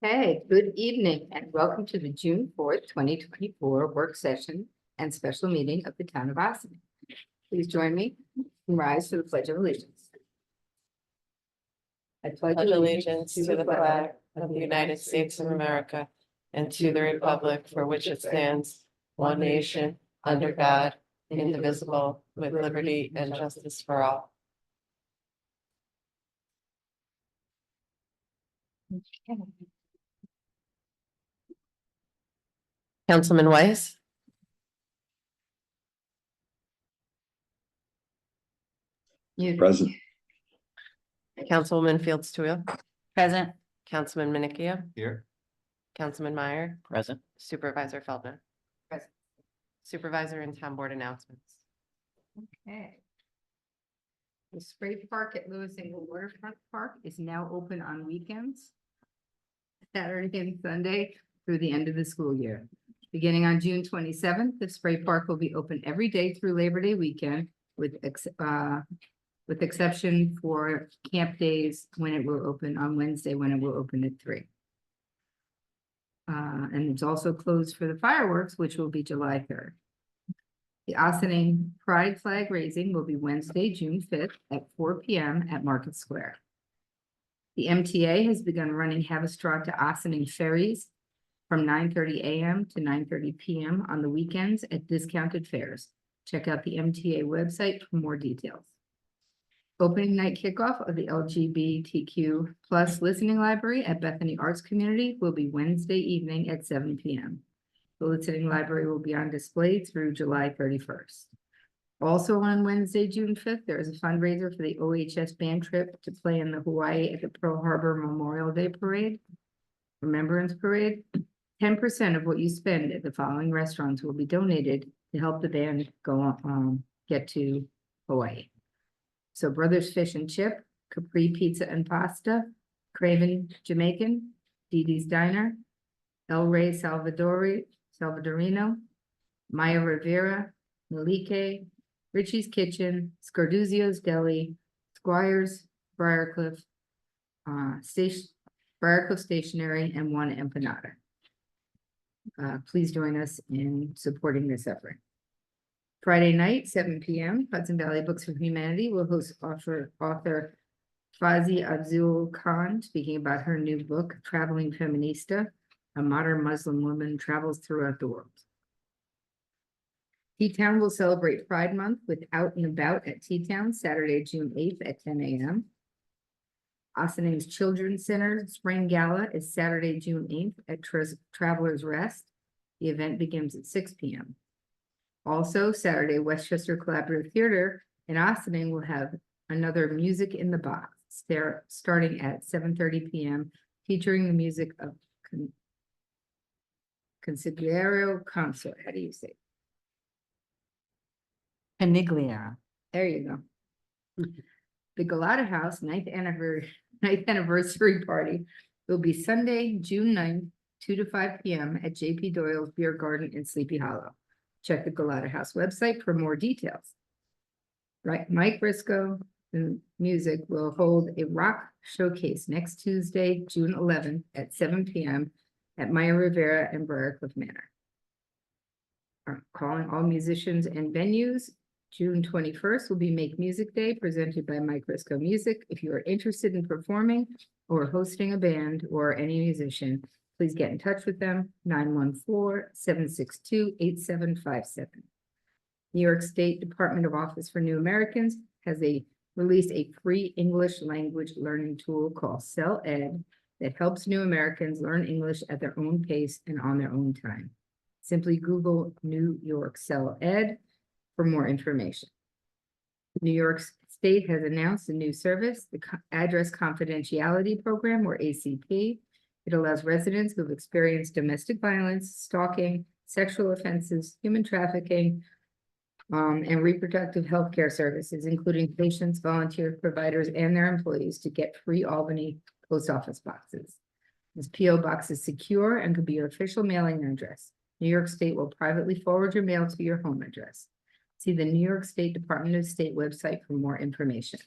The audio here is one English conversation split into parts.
Hey, good evening and welcome to the June 4th, 2024 work session and special meeting of the town of Austin. Please join me and rise for the Pledge of Allegiance. I Pledge allegiance to the flag of the United States of America and to the republic for which it stands, one nation, under God, indivisible, with liberty and justice for all. Councilman Weiss, Present. Councilwoman Fields Tuil, Present. Councilman Minicchio, Here. Councilman Meyer, Present. Supervisor Feldman. Present. Supervisor and town board announcements. Okay. The spray park at Lewis Engle Waterfront Park is now open on weekends, Saturday and Sunday through the end of the school year. Beginning on June 27th, the spray park will be open every day through Labor Day weekend with exception for camp days when it will open on Wednesday, when it will open at 3. And it's also closed for the fireworks, which will be July 3rd. The Ossining Pride Flag Raising will be Wednesday, June 5th at 4 p.m. at Market Square. The MTA has begun running Haverstraw to Ossining ferries from 9:30 a.m. to 9:30 p.m. on the weekends at discounted fares. Check out the MTA website for more details. Opening night kickoff of the LGBTQ+ listening library at Bethany Arts Community will be Wednesday evening at 7 p.m. The listening library will be on display through July 31st. Also on Wednesday, June 5th, there is a fundraiser for the OHS band trip to play in the Hawaii at the Pearl Harbor Memorial Day Parade, Remembrance Parade. 10% of what you spend at the following restaurants will be donated to help the band go get to Hawaii. So Brothers Fish and Chip, Capri Pizza and Pasta, Craven Jamaican, Dee Dee's Diner, El Rey Salvadorino, Maya Rivera, Malike, Richie's Kitchen, Scarduzio's Deli, Squires, Briarcliff, Briarcliff Stationery, and One Empanada. Please join us in supporting this effort. Friday night, 7 p.m., Hudson Valley Books for Humanity will host author Fazi Abdul Khan speaking about her new book, Traveling Feminista, a modern Muslim woman travels throughout the world. T-Town will celebrate Pride Month with Out and About at T-Town, Saturday, June 8th at 10 a.m. Ossing's Children's Center Spring Gala is Saturday, June 8th at Travelers Rest. The event begins at 6 p.m. Also, Saturday, Westchester Collaborative Theater in Ossining will have another Music in the Box starting at 7:30 p.m. featuring the music of Consigliere Consort. How do you say? Canigliere. There you go. The Galata House 9th anniversary party will be Sunday, June 9th, 2 to 5 p.m. at JP Doyle's Beer Garden in Sleepy Hollow. Check the Galata House website for more details. Right, Mike Briscoe, the music, will hold a rock showcase next Tuesday, June 11th at 7 p.m. at Maya Rivera and Briarcliff Manor. Calling all musicians and venues. June 21st will be Make Music Day presented by Mike Briscoe Music. If you are interested in performing or hosting a band or any musician, please get in touch with them, 914-762-8757. New York State Department of Office for New Americans has released a free English language learning tool called CEL-Ed that helps new Americans learn English at their own pace and on their own time. Simply Google New York CEL-Ed for more information. New York State has announced a new service, the Address Confidentiality Program, or ACP. It allows residents who have experienced domestic violence, stalking, sexual offenses, human trafficking, and reproductive health care services, including patients, volunteer providers, and their employees, to get free Albany post office boxes. This PO box is secure and could be your official mailing address. New York State will privately forward your mail to your home address. See the New York State Department of State website for more information.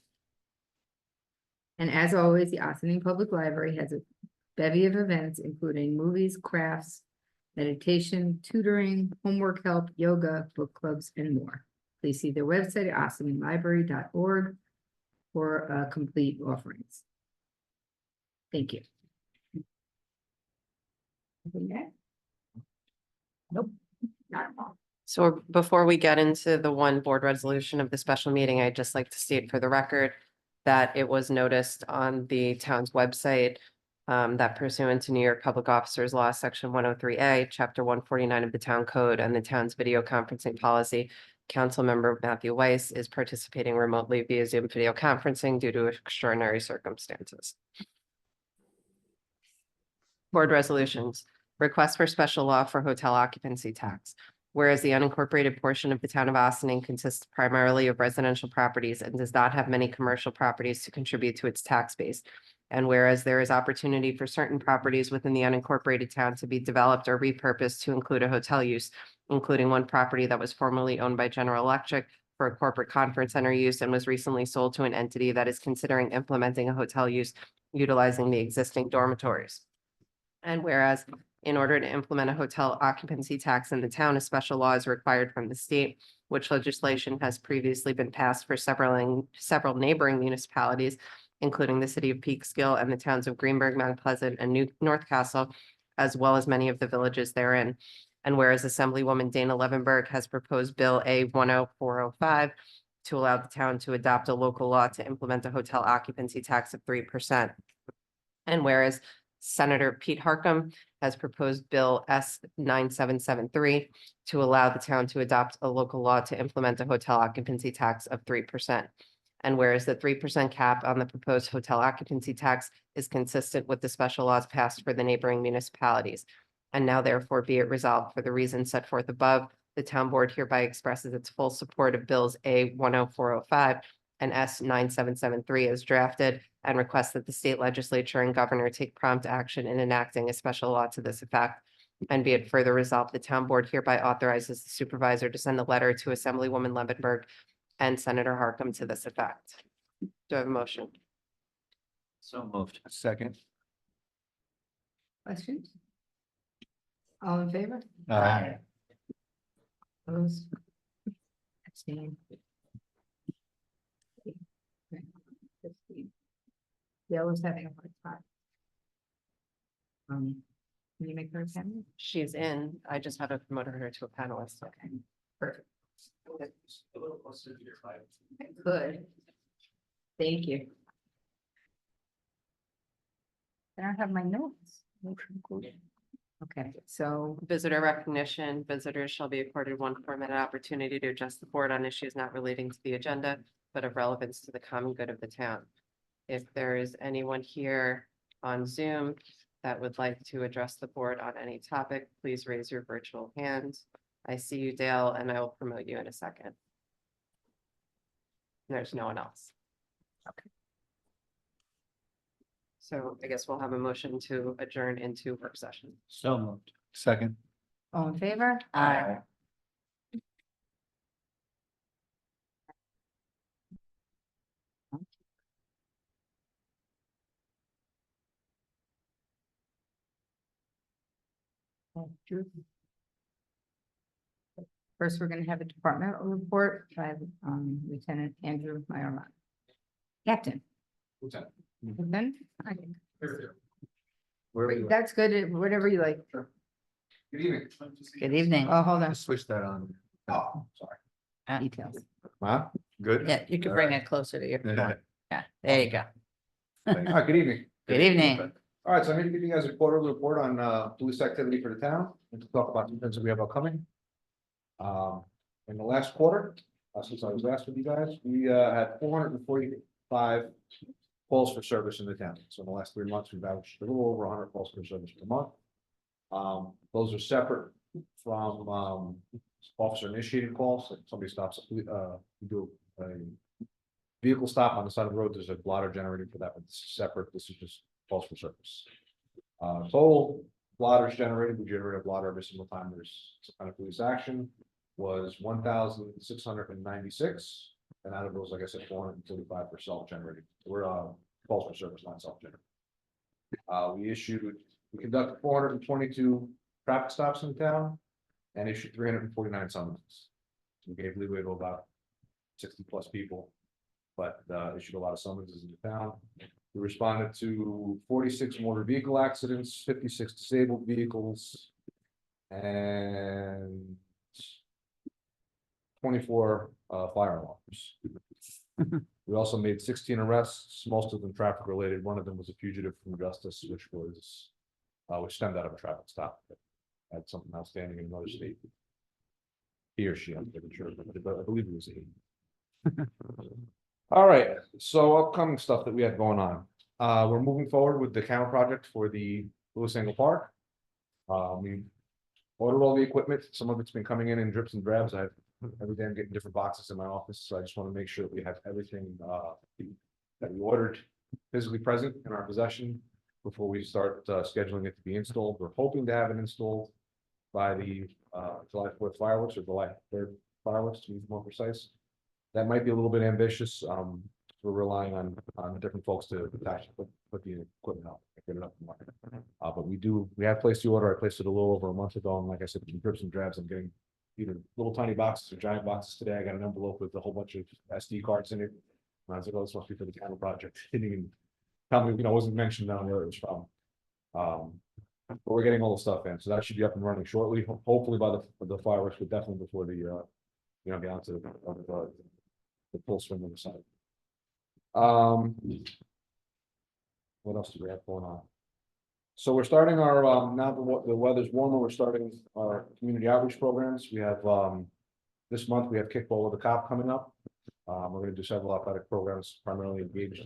And as always, the Ossining Public Library has bevy of events, including movies, crafts, meditation, tutoring, homework help, yoga, book clubs, and more. Please see their website at ossininglibrary.org for complete offerings. Thank you. Nope. Not at all. So before we get into the one board resolution of the special meeting, I'd just like to state for the record that it was noticed on the town's website that pursuant to New York Public Officers Law, Section 103A, Chapter 149 of the Town Code and the town's video conferencing policy, Councilmember Matthew Weiss is participating remotely via Zoom video conferencing due to extraordinary circumstances. Board resolutions, request for special law for hotel occupancy tax. Whereas the unincorporated portion of the town of Austining consists primarily of residential properties and does not have many commercial properties to contribute to its tax base. And whereas there is opportunity for certain properties within the unincorporated town to be developed or repurposed to include a hotel use, including one property that was formerly owned by General Electric for a corporate conference center use and was recently sold to an entity that is considering implementing a hotel use utilizing the existing dormitories. And whereas in order to implement a hotel occupancy tax in the town, a special law is required from the state, which legislation has previously been passed for several neighboring municipalities, including the city of Peekskill and the towns of Greenberg, Mount Pleasant, and North Castle, as well as many of the villages therein. And whereas Assemblywoman Dana Levenberg has proposed Bill A 10405 to allow the town to adopt a local law to implement a hotel occupancy tax of 3%. And whereas Senator Pete Harkam has proposed Bill S 9773 to allow the town to adopt a local law to implement a hotel occupancy tax of 3%. And whereas the 3% cap on the proposed hotel occupancy tax is consistent with the special laws passed for the neighboring municipalities. And now therefore be it resolved for the reasons set forth above, the town board hereby expresses its full support of Bills A 10405 and S 9773 as drafted, and requests that the state legislature and governor take prompt action in enacting a special law to this effect. And be it further resolved, the town board hereby authorizes the supervisor to send a letter to Assemblywoman Levenberg and Senator Harkam to this effect. Do I have a motion? So moved. Second. Questions? All in favor? Aye. Opposed? Abstain. Gail is having a hard time. Can you make her a panelist? She's in. I just have to promote her to a panelist. Okay, perfect. Good. Thank you. I don't have my notes. Okay, so Visitor recognition, visitors shall be accorded one 4-minute opportunity to address the board on issues not relating to the agenda, but of relevance to the common good of the town. If there is anyone here on Zoom that would like to address the board on any topic, please raise your virtual hand. I see you, Dale, and I will promote you in a second. There's no one else. Okay. So I guess we'll have a motion to adjourn into work session. So moved. Second. all in favor? Aye. First, we're gonna have a departmental report by Lieutenant Andrew Meyerman. Captain. Lieutenant. That's good, whatever you like. Good evening. Good evening. Oh, hold on, Switch that on. Oh, sorry. details. Huh? Good? Yeah, you can bring it closer to your point. Yeah, there you go. All right, good evening. Good evening. All right, so I'm here to give you guys a quarterly report on police activity for the town and to talk about the events that we have upcoming. In the last quarter, since I was last with you guys, we had 445 calls for service in the town. So in the last 3 months, we've averaged a little over 100 calls for service per month. Those are separate from officer initiated calls. Like somebody stops, we do a vehicle stop on the side of the road. There's a blotter generated for that, but this is separate. This is just calls for service. Total blotters generated, we generate a blotter every single time there's some kind of police action, was 1,696. And out of those, like I said, 435 were self-generated. We're calls for service, not self-generated. We conducted 422 traffic stops in town and issued 349 summonses. We gave leeway to about 60+ people, but issued a lot of summonses in the town. We responded to 46 motor vehicle accidents, 56 disabled vehicles, and 24 fire alarms. We also made 16 arrests, most of them traffic related. One of them was a fugitive from justice, which stemmed out of a traffic stop. Had something outstanding in another state. He or she, I'm not sure, but I believe it was he. All right, so upcoming stuff that we have going on. We're moving forward with the camera project for the Lewis Angle Park. We ordered all the equipment. Some of it's been coming in drips and drabs. Every day I'm getting different boxes in my office, so I just want to make sure that we have everything that we ordered physically present in our possession before we start scheduling it to be installed. We're hoping to have it installed by the July 4th fireworks or July 3rd fireworks, to be more precise. That might be a little bit ambitious. We're relying on different folks to attach, put the equipment out, get it up and running. But we have placed the order. I placed it a little over a month ago, and like I said, drips and drabs. I'm getting either little tiny boxes or giant boxes today. I got an envelope with a whole bunch of SD cards in it. And I was like, oh, this must be for the camera project. Didn't even tell me, wasn't mentioned down where it was from. But we're getting all the stuff in, so that should be up and running shortly. Hopefully by the fireworks, but definitely before the get onto the full swing of the site. What else do we have going on? So we're starting our now that the weather's warmer, we're starting our community outreach programs. We have this month we have kickball with the cop coming up. We're going to do several athletic programs, primarily engaged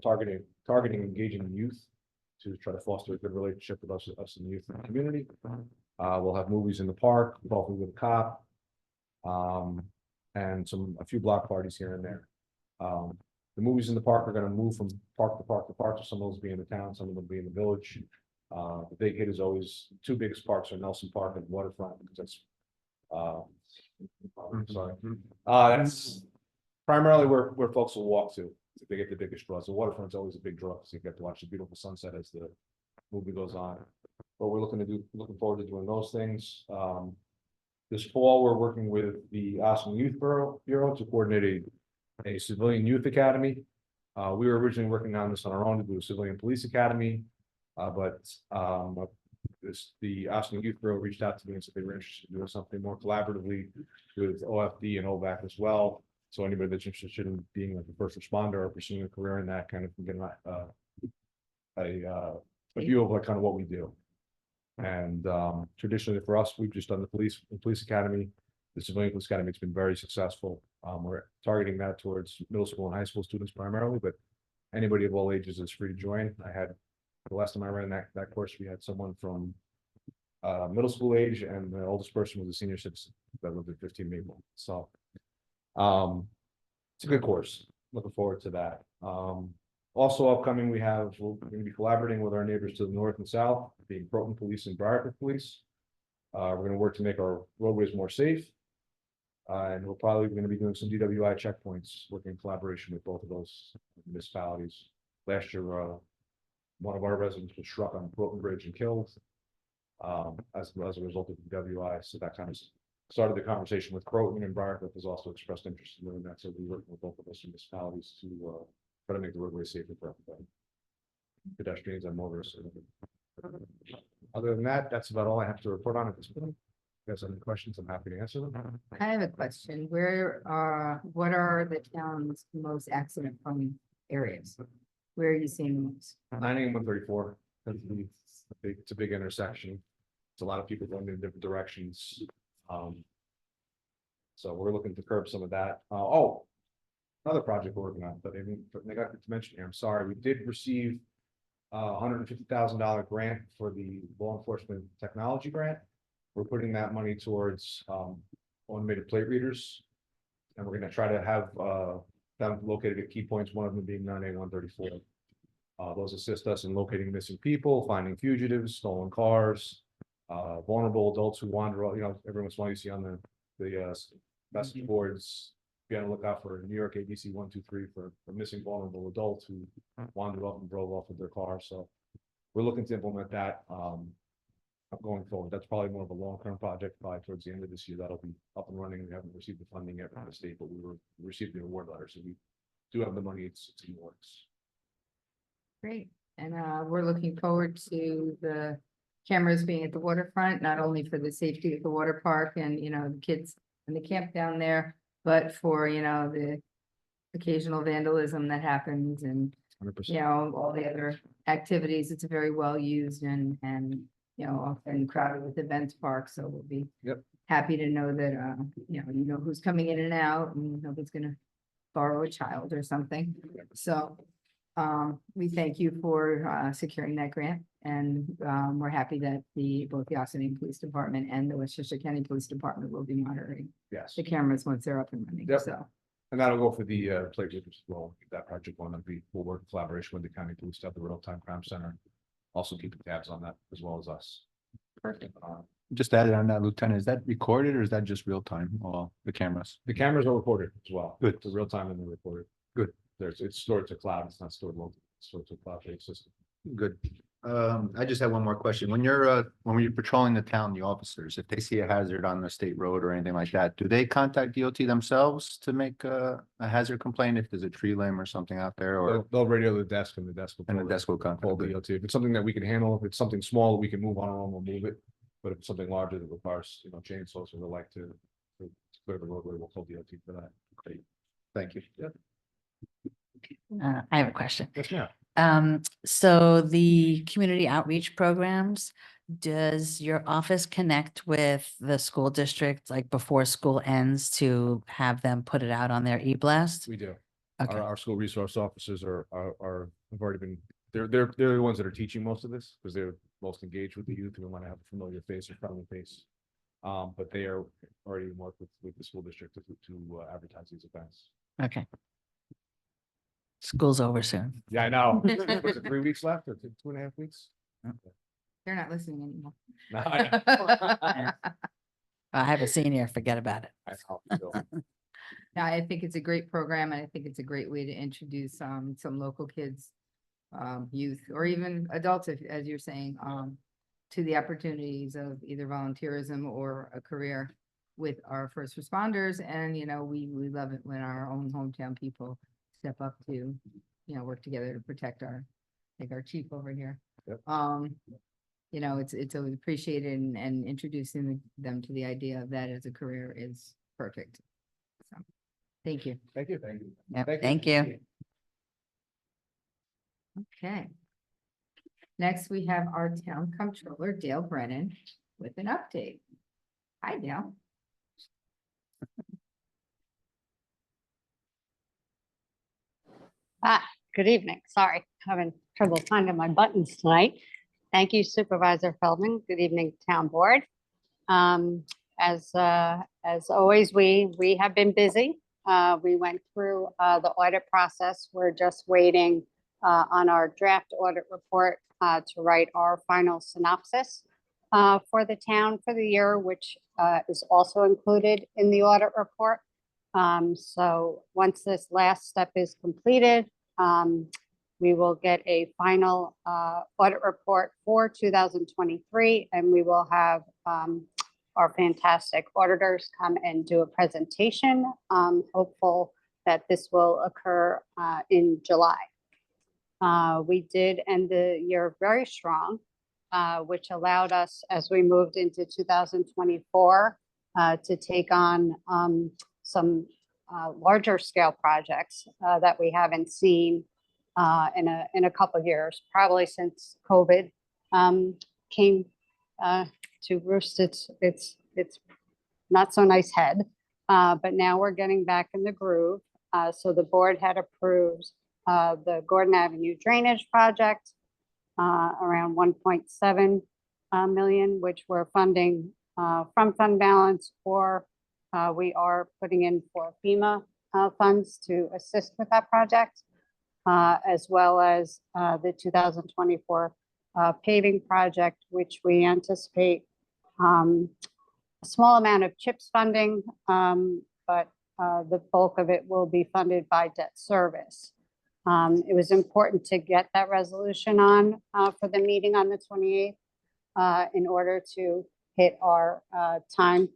targeting engaging youth to try to foster a good relationship with us and the youth in the community. We'll have movies in the park, coffee with a cop, and a few block parties here and there. The movies in the park are going to move from park to park to park, so some of those be in the town, some of them will be in the village. The big hit is always two biggest parks are Nelson Park and Waterfront, because that's primarily where folks will walk to if they get the biggest draws. The Waterfront's always a big draw because you get to watch the beautiful sunset as the movie goes on. But we're looking forward to doing those things. This fall, we're working with the Austin Youth Bureau to coordinate a civilian youth academy. We were originally working on this on our own to do a civilian police academy, but the Austin Youth Bureau reached out to me and said they were interested in doing something more collaboratively with OFD and OVAC as well. So anybody that's interested in being like a first responder or pursuing a career in that kind of can get a view of like kind of what we do. And traditionally for us, we've just done the police academy, the civilian police academy. It's been very successful. We're targeting that towards middle school and high school students primarily, but anybody of all ages is free to join. The last time I ran that course, we had someone from middle school age, and the oldest person was a senior citizen that lived at 15 Maple. So it's a good course. Looking forward to that. Also upcoming, we're going to be collaborating with our neighbors to the north and south, being Croton Police and Briarcliff Police. We're going to work to make our roadways more safe. And we're probably going to be doing some DWI checkpoints, working in collaboration with both of those municipalities. Last year, one of our residents was struck on Croton Bridge and killed as a result of DWI. So that kind of started the conversation with Croton, and Briarcliff has also expressed interest in doing that. So we're working with both of those municipalities to try to make the roadway safer for everybody, pedestrians and motorists. Other than that, that's about all I have to report on at this point. If you guys have any questions, I'm happy to answer them. I have a question. What are the town's most accident prone areas? Where are you seeing the most? 90 and 134. It's a big intersection. It's a lot of people going in different directions. So we're looking to curb some of that. Another project we're working on, but I got to mention here. I'm sorry. We did receive $150,000 grant for the law enforcement technology grant. We're putting that money towards automated plate readers, and we're going to try to have them located at key points. One of them being 9A 134. Those assist us in locating missing people, finding fugitives, stolen cars, vulnerable adults who wander. Every once in a while you see on the message boards, be on the lookout for New York ABC 123 for missing vulnerable adults who wandered off and drove off with their car. So we're looking to implement that, going forward. That's probably more of a long-term project, probably towards the end of this year, that'll be up and running. We haven't received the funding yet from the state, but we received the award letter, so we do have the money, it's in the works. Great, and we're looking forward to the cameras being at the waterfront, not only for the safety of the water park and, you know, the kids in the camp down there, but for, you know, the occasional vandalism that happens and, 100%. you know, all the other activities. It's very well used and, you know, often crowded with events park, so we'll be Yep. happy to know that, you know who's coming in and out, and nobody's gonna borrow a child or something. So, we thank you for, securing that grant, and, we're happy that both the Austining Police Department and the Westchester County Police Department will be monitoring Yes, the cameras once they're up and running, Yep. so. and that'll go for the playground as well. That project one, we'll work in collaboration with the county police, to have the real-time crime center. Also keeping tabs on that as well as us. Perfect. Just added on that, Lieutenant, is that recorded or is that just real time? Well, the cameras. The cameras are recorded as well. Good. It's real time and they're recorded. Good. It's stored to cloud. It's not stored locally. It's stored to a cloud-based system. Good. I just have one more question. When you're patrolling the town, the officers, if they see a hazard on the state road or anything like that, do they contact DOT themselves to make a hazard complaint if there's a tree limb or something out there or? They'll radio the desk and the desk will. And the pull desk will pull contact. the DOT. If it's something that we can handle, if it's something small, we can move on our own, we'll move it. But if it's something larger that requires, you know, chainsaws or the like to clear the roadway, we'll call DOT for that. Great. Thank you. I have a question. Yes, ma'am. So the community outreach programs, does your office connect with the school district like before school ends to have them put it out on their e-blast? We do. Okay, Our school resource officers have already been, they're the ones that are teaching most of this because they're most engaged with the youth and we want to have a familiar face or friendly face. But they are already working with the school district to advertise these events. okay. School's over soon. Yeah, I know. Was it 3 weeks left or 2.5 weeks? They're not listening anymore. No, I I have a senior, forget about it. know. No, I think it's a great program, and I think it's a great way to introduce some local kids, youth, or even adults, as you're saying, to the opportunities of either volunteerism or a career with our first responders. And, you know, we love it when our own hometown people step up to, you know, work together to protect like our chief over here. Yep. You know, it's always appreciated, and introducing them to the idea of that as a career is perfect. So, thank you. Thank you. Thank you. Yep, thank you. Okay. Next, we have our town comptroller, Dale Brennan, with an update. Hi, Dale. Good evening. Sorry, having trouble finding my buttons tonight. Thank you Supervisor Feldman. Good evening, Town Board. As always, we have been busy. We went through the audit process. We're just waiting on our draft audit report to write our final synopsis for the town for the year, which is also included in the audit report. So once this last step is completed, we will get a final audit report for 2023, and we will have our fantastic auditors come and do a presentation. Hopeful that this will occur in July. We did end the year very strong, which allowed us, as we moved into 2024, to take on some larger scale projects that we haven't seen in a couple of years, probably since COVID came to roost its not so nice head. But now we're getting back in the groove. So the board had approved the Gordon Avenue Drainage Project, around 1.7 million, which we're funding from fund balance, or we are putting in for FEMA funds to assist with that project, as well as the 2024 paving project, which we anticipate a small amount of CHIPS funding, but the bulk of it will be funded by debt service. It was important to get that resolution on for the meeting on the 28th in order to hit our time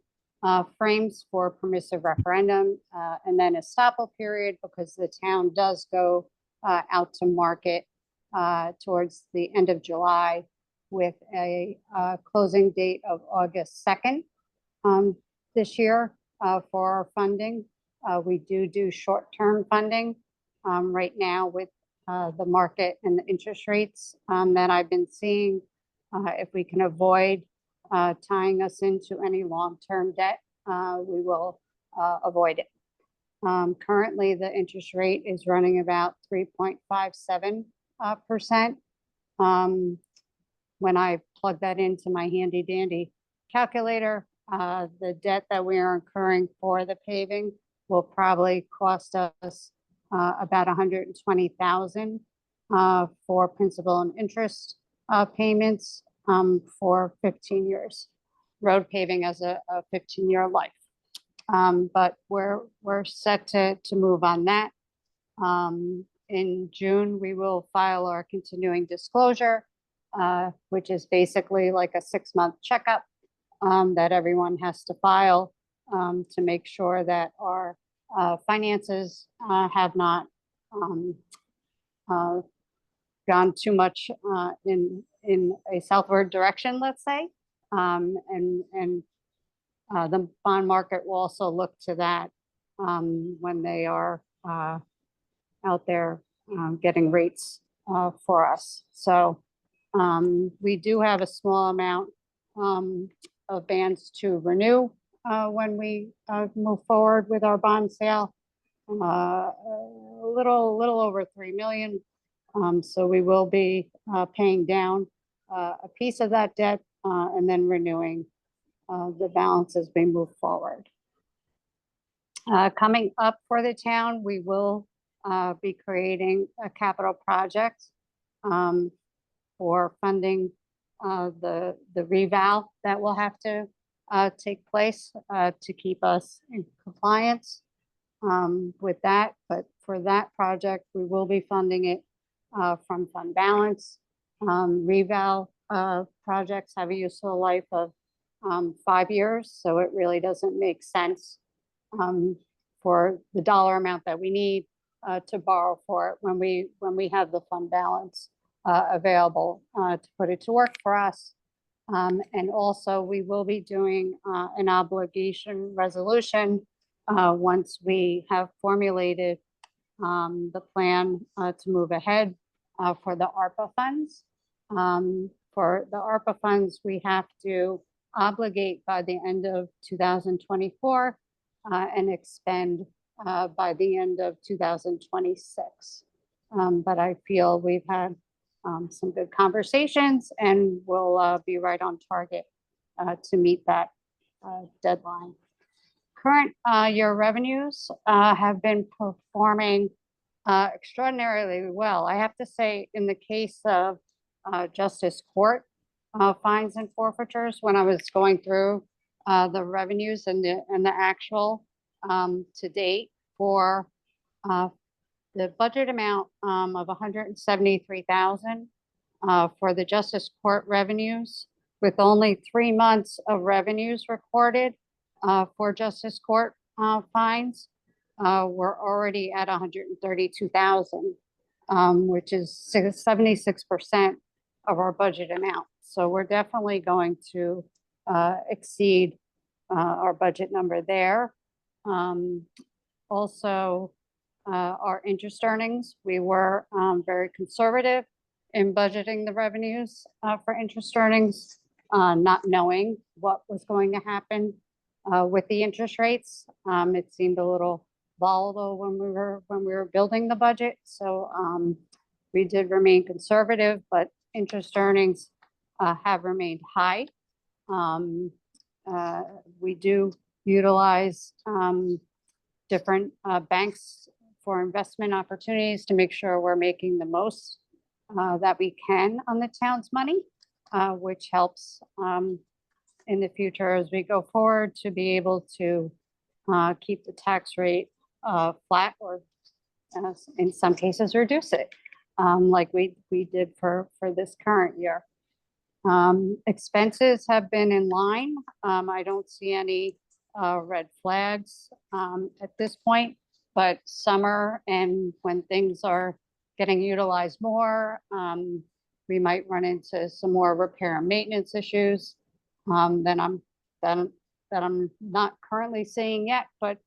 frames for permissive referendum and then a estoppel period because the town does go out to market towards the end of July with a closing date of August 2nd this year for our funding. We do short-term funding right now with the market and the interest rates that I've been seeing. If we can avoid tying us into any long-term debt, we will avoid it. Currently, the interest rate is running about 3.57%. When I plug that into my handy dandy calculator, the debt that we are incurring for the paving will probably cost us about $120,000 for principal and interest payments for 15 years. Road paving as a 15-year life. But we're set to move on that. In June, we will file our continuing disclosure, which is basically like a 6-month checkup that everyone has to file to make sure that our finances have not gone too much in a southward direction, let's say. The bond market will also look to that when they are out there getting rates for us. So we do have a small amount of bands to renew when we move forward with our bond sale. A little over 3 million. So we will be paying down a piece of that debt and then renewing the balance as we move forward. Coming up for the town, we will be creating a capital project for funding the reval that will have to take place to keep us in compliance with that. But for that project, we will be funding it from fund balance. Reval projects have a useful life of 5 years, so it really doesn't make sense for the dollar amount that we need to borrow for it when we have the fund balance available to put it to work for us. And also we will be doing an obligation resolution once we have formulated the plan to move ahead for the ARPA funds. For the ARPA funds, we have to obligate by the end of 2024 and expend by the end of 2026. But I feel we've had some good conversations and we'll be right on target to meet that deadline. Current year revenues have been performing extraordinarily well. I have to say, in the case of Justice Court fines and forfeitures, when I was going through the revenues and the actual to date for the budget amount of 173,000 for the Justice Court revenues, with only 3 months of revenues recorded for Justice Court fines, we're already at 132,000, which is 76% of our budget amount. So we're definitely going to exceed our budget number there. Also, our interest earnings, we were very conservative in budgeting the revenues for interest earnings, not knowing what was going to happen with the interest rates. It seemed a little volatile when we were building the budget. So we did remain conservative, but interest earnings have remained high. We do utilize different banks for investment opportunities to make sure we're making the most that we can on the town's money, which helps in the future as we go forward to be able to keep the tax rate flat or in some cases, reduce it, like we did for this current year. Expenses have been in line. I don't see any red flags at this point, but summer and when things are getting utilized more, we might run into some more repair and maintenance issues that I'm not currently seeing yet, but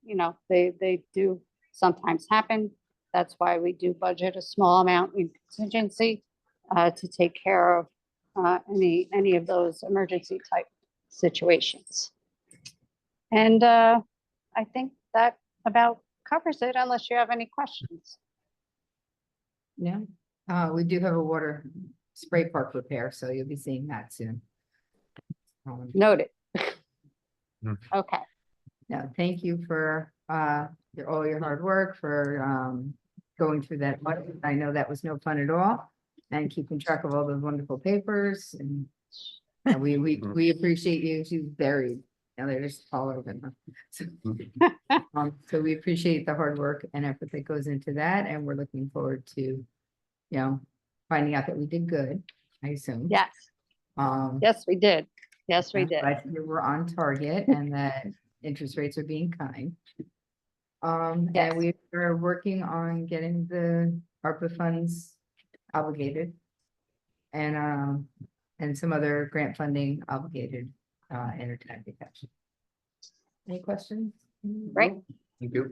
you know, they do sometimes happen. That's why we do budget a small amount in contingency to take care of any of those emergency type situations. And I think that about covers it, unless you have any questions. Yeah, we do have a water spray park repair, so you'll be seeing that soon. Noted. Hmm. Okay, No, thank you for all your hard work for going through that. Audit. I know that was no fun at all, and keeping track of all those wonderful papers, and we appreciate you. She's buried. Now they're just all over them. So we appreciate the hard work and effort that goes into that, and we're looking forward to, finding out that we did good, I assume. yes, yes, we did. Yes, we did. But we were on target and that interest rates are being kind. Yes. And we are working on getting the ARPA funds obligated. And some other grant funding obligated, in our time detection. Any questions? Great. Thank you.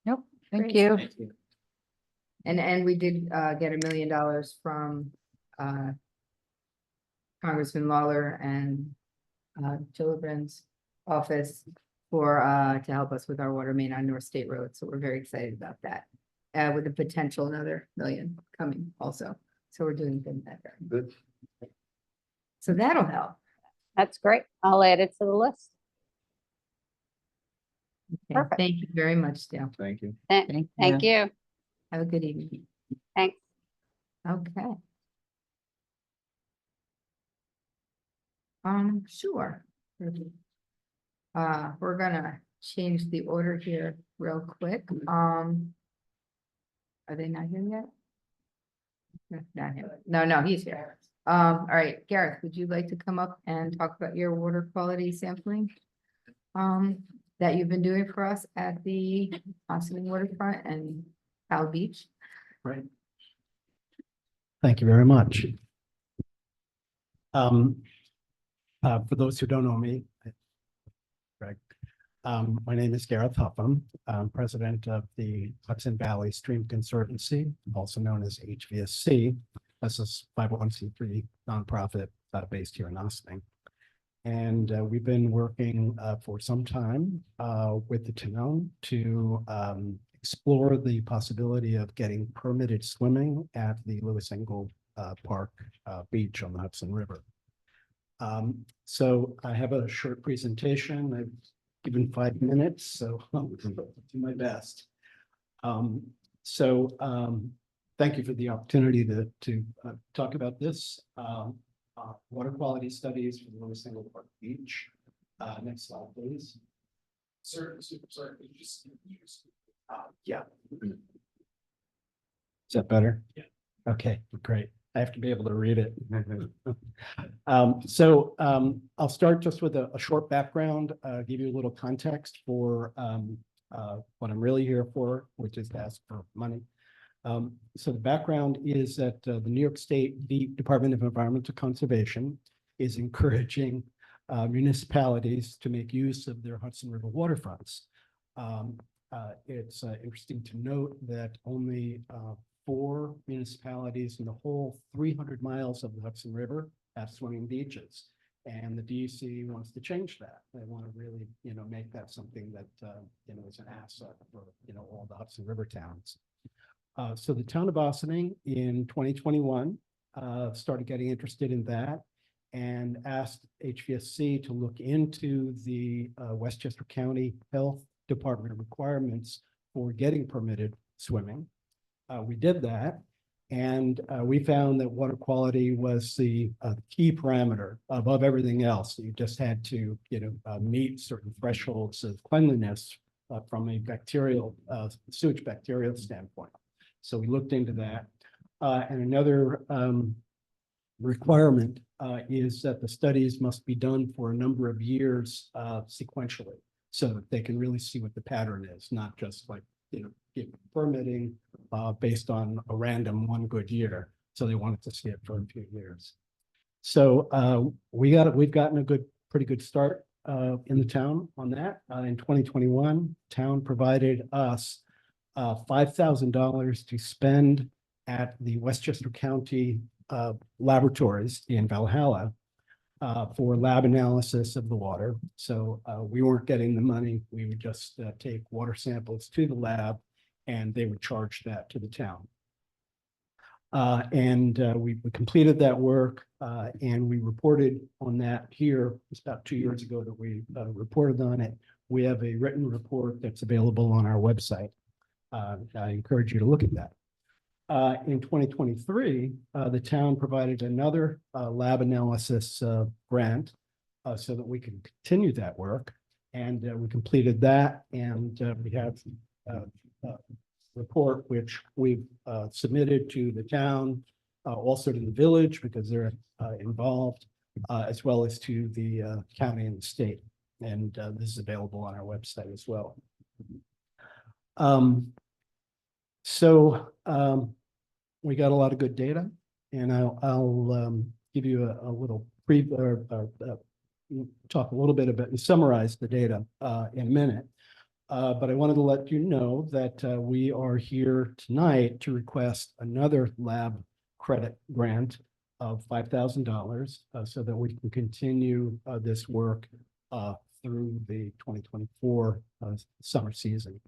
Nope, thank Great. you. Thank you. And we did get $1 million from Congressman Lawler and Gillibrand's office for to help us with our water main on North State Road. So we're very excited about that. With the potential another $1 million coming also. So we're doing good in that area. Good. So that'll help. That's great. I'll add it to the list. Okay, Perfect. thank you very much, Dale. Thank you. Thank you. Have a good evening. Thanks. Okay. Sure. We're gonna change the order here real quick. Are they not here yet? No, not here. No, he's here. All right, Gareth, would you like to come up and talk about your water quality sampling? That you've been doing for us at the Ossining Waterfront and Powell Beach? Right. Thank you very much. For those who don't know me, Greg, my name is Gareth Huffam. I'm president of the Hudson Valley Stream Conservancy, also known as HVSC. This is 501c3 nonprofit based here in Ossining. And we've been working for some time with the town to explore the possibility of getting permitted swimming at the Lewis Engle Park beach on the Hudson River. So I have a short presentation. I've given 5 minutes, so I'll do my best. Thank you for the opportunity to talk about this. Water quality studies for the Lewis Engle Park Beach. Next slide, please. Sorry, could you just yeah. Is that better? Yeah. Okay, great. I have to be able to read it. I'll start just with a short background, give you a little context for what I'm really here for, which is to ask for money. So the background is that the New York State Department of Environmental Conservation is encouraging municipalities to make use of their Hudson River waterfronts. It's interesting to note that only 4 municipalities in the whole 300 miles of the Hudson River have swimming beaches. And the DEC wants to change that. They want to really, make that something that, is an asset for, all the Hudson River towns. So the town of Ossining in 2021 started getting interested in that and asked HVSC to look into the Westchester County Health Department requirements for getting permitted swimming. We did that, and we found that water quality was the key parameter above everything else. You just had to, meet certain thresholds of cleanliness from a bacterial, sewage bacterial standpoint. So we looked into that. And another requirement is that the studies must be done for a number of years sequentially, so that they can really see what the pattern is, not just like, get permitting based on a random one good year. So they wanted to see it for a few years. So we've gotten a pretty good start in the town on that. In 2021, town provided us $5,000 to spend at the Westchester County laboratories in Valhalla for lab analysis of the water. So we weren't getting the money. We would just take water samples to the lab and they would charge that to the town. We completed that work and we reported on that here. It's about 2 years ago that we reported on it. We have a written report that's available on our website. I encourage you to look at that. In 2023, the town provided another lab analysis grant so that we can continue that work. And we completed that, and we have a report which we've submitted to the town, also to the village because they're involved, as well as to the county and the state. And this is available on our website as well. We got a lot of good data, and I'll give you a little talk a little bit about and summarize the data in a minute. But I wanted to let you know that we are here tonight to request another lab credit grant of $5,000 so that we can continue this work through the 2024 summer season.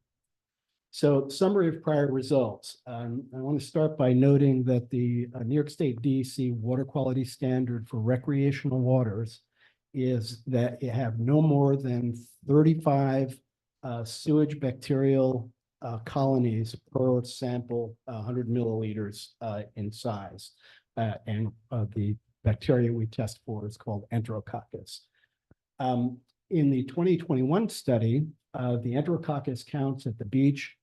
So summary of prior results. I want to start by noting that the New York State DEC water quality standard for recreational waters is that you have no more than 35 sewage bacterial colonies per sample, 100 milliliters in size. And the bacteria we test for is called Enterococcus. In the 2021 study, the Enterococcus counts at the beach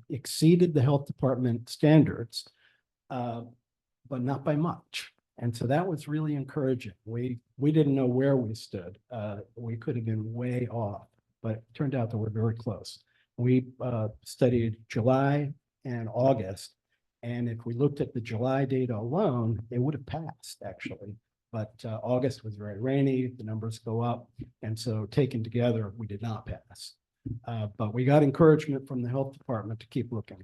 exceeded the health department standards, but not by much. And so that was really encouraging. We didn't know where we stood. We could have been way off, but it turned out that we're very close. We studied July and August, and if we looked at the July data alone, it would have passed actually. But August was very rainy, the numbers go up, and so taken together, we did not pass. But we got encouragement from the health department to keep looking.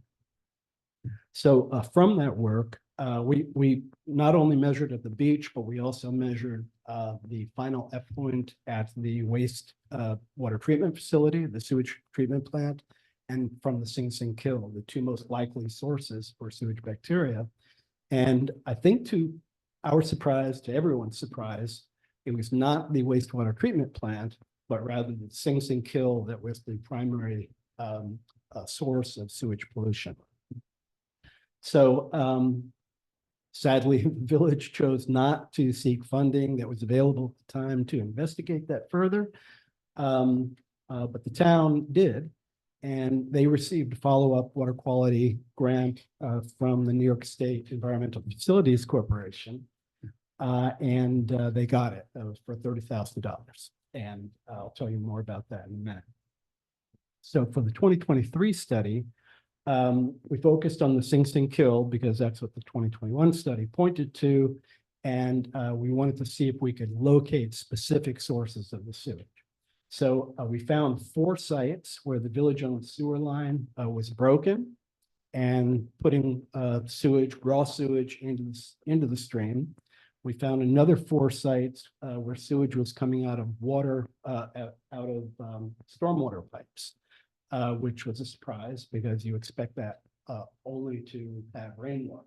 So from that work, we not only measured at the beach, but we also measured the final effluent at the waste water treatment facility, the sewage treatment plant, and from the Sing Sing Kill, the two most likely sources for sewage bacteria. And I think to our surprise, to everyone's surprise, it was not the wastewater treatment plant, but rather the Sing Sing Kill that was the primary source of sewage pollution. So sadly, the village chose not to seek funding that was available at the time to investigate that further. But the town did, and they received a follow-up water quality grant from the New York State Environmental Facilities Corporation. And they got it for $30,000. And I'll tell you more about that in a minute. So for the 2023 study, we focused on the Sing Sing Kill because that's what the 2021 study pointed to. And we wanted to see if we could locate specific sources of the sewage. So we found 4 sites where the village-owned sewer line was broken and putting sewage, raw sewage into the stream. We found another 4 sites where sewage was coming out of water, out of stormwater pipes, which was a surprise because you expect that only to have rainwater.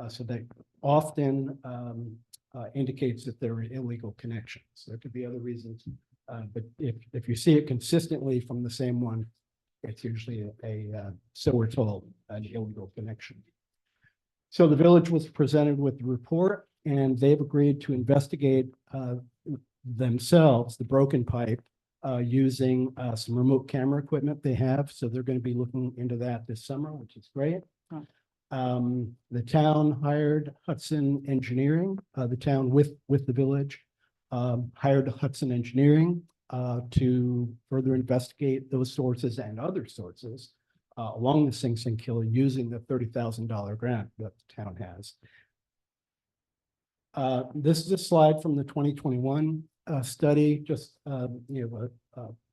So that often indicates that there are illegal connections. There could be other reasons, but if you see it consistently from the same one, it's usually so we're told, an illegal connection. So the village was presented with the report, and they've agreed to investigate themselves the broken pipe using some remote camera equipment they have. So they're going to be looking into that this summer, which is great. The town hired Hudson Engineering, the town with the village hired Hudson Engineering to further investigate those sources and other sources along the Sing Sing Kill using the $30,000 grant that the town has. This is a slide from the 2021 study, just a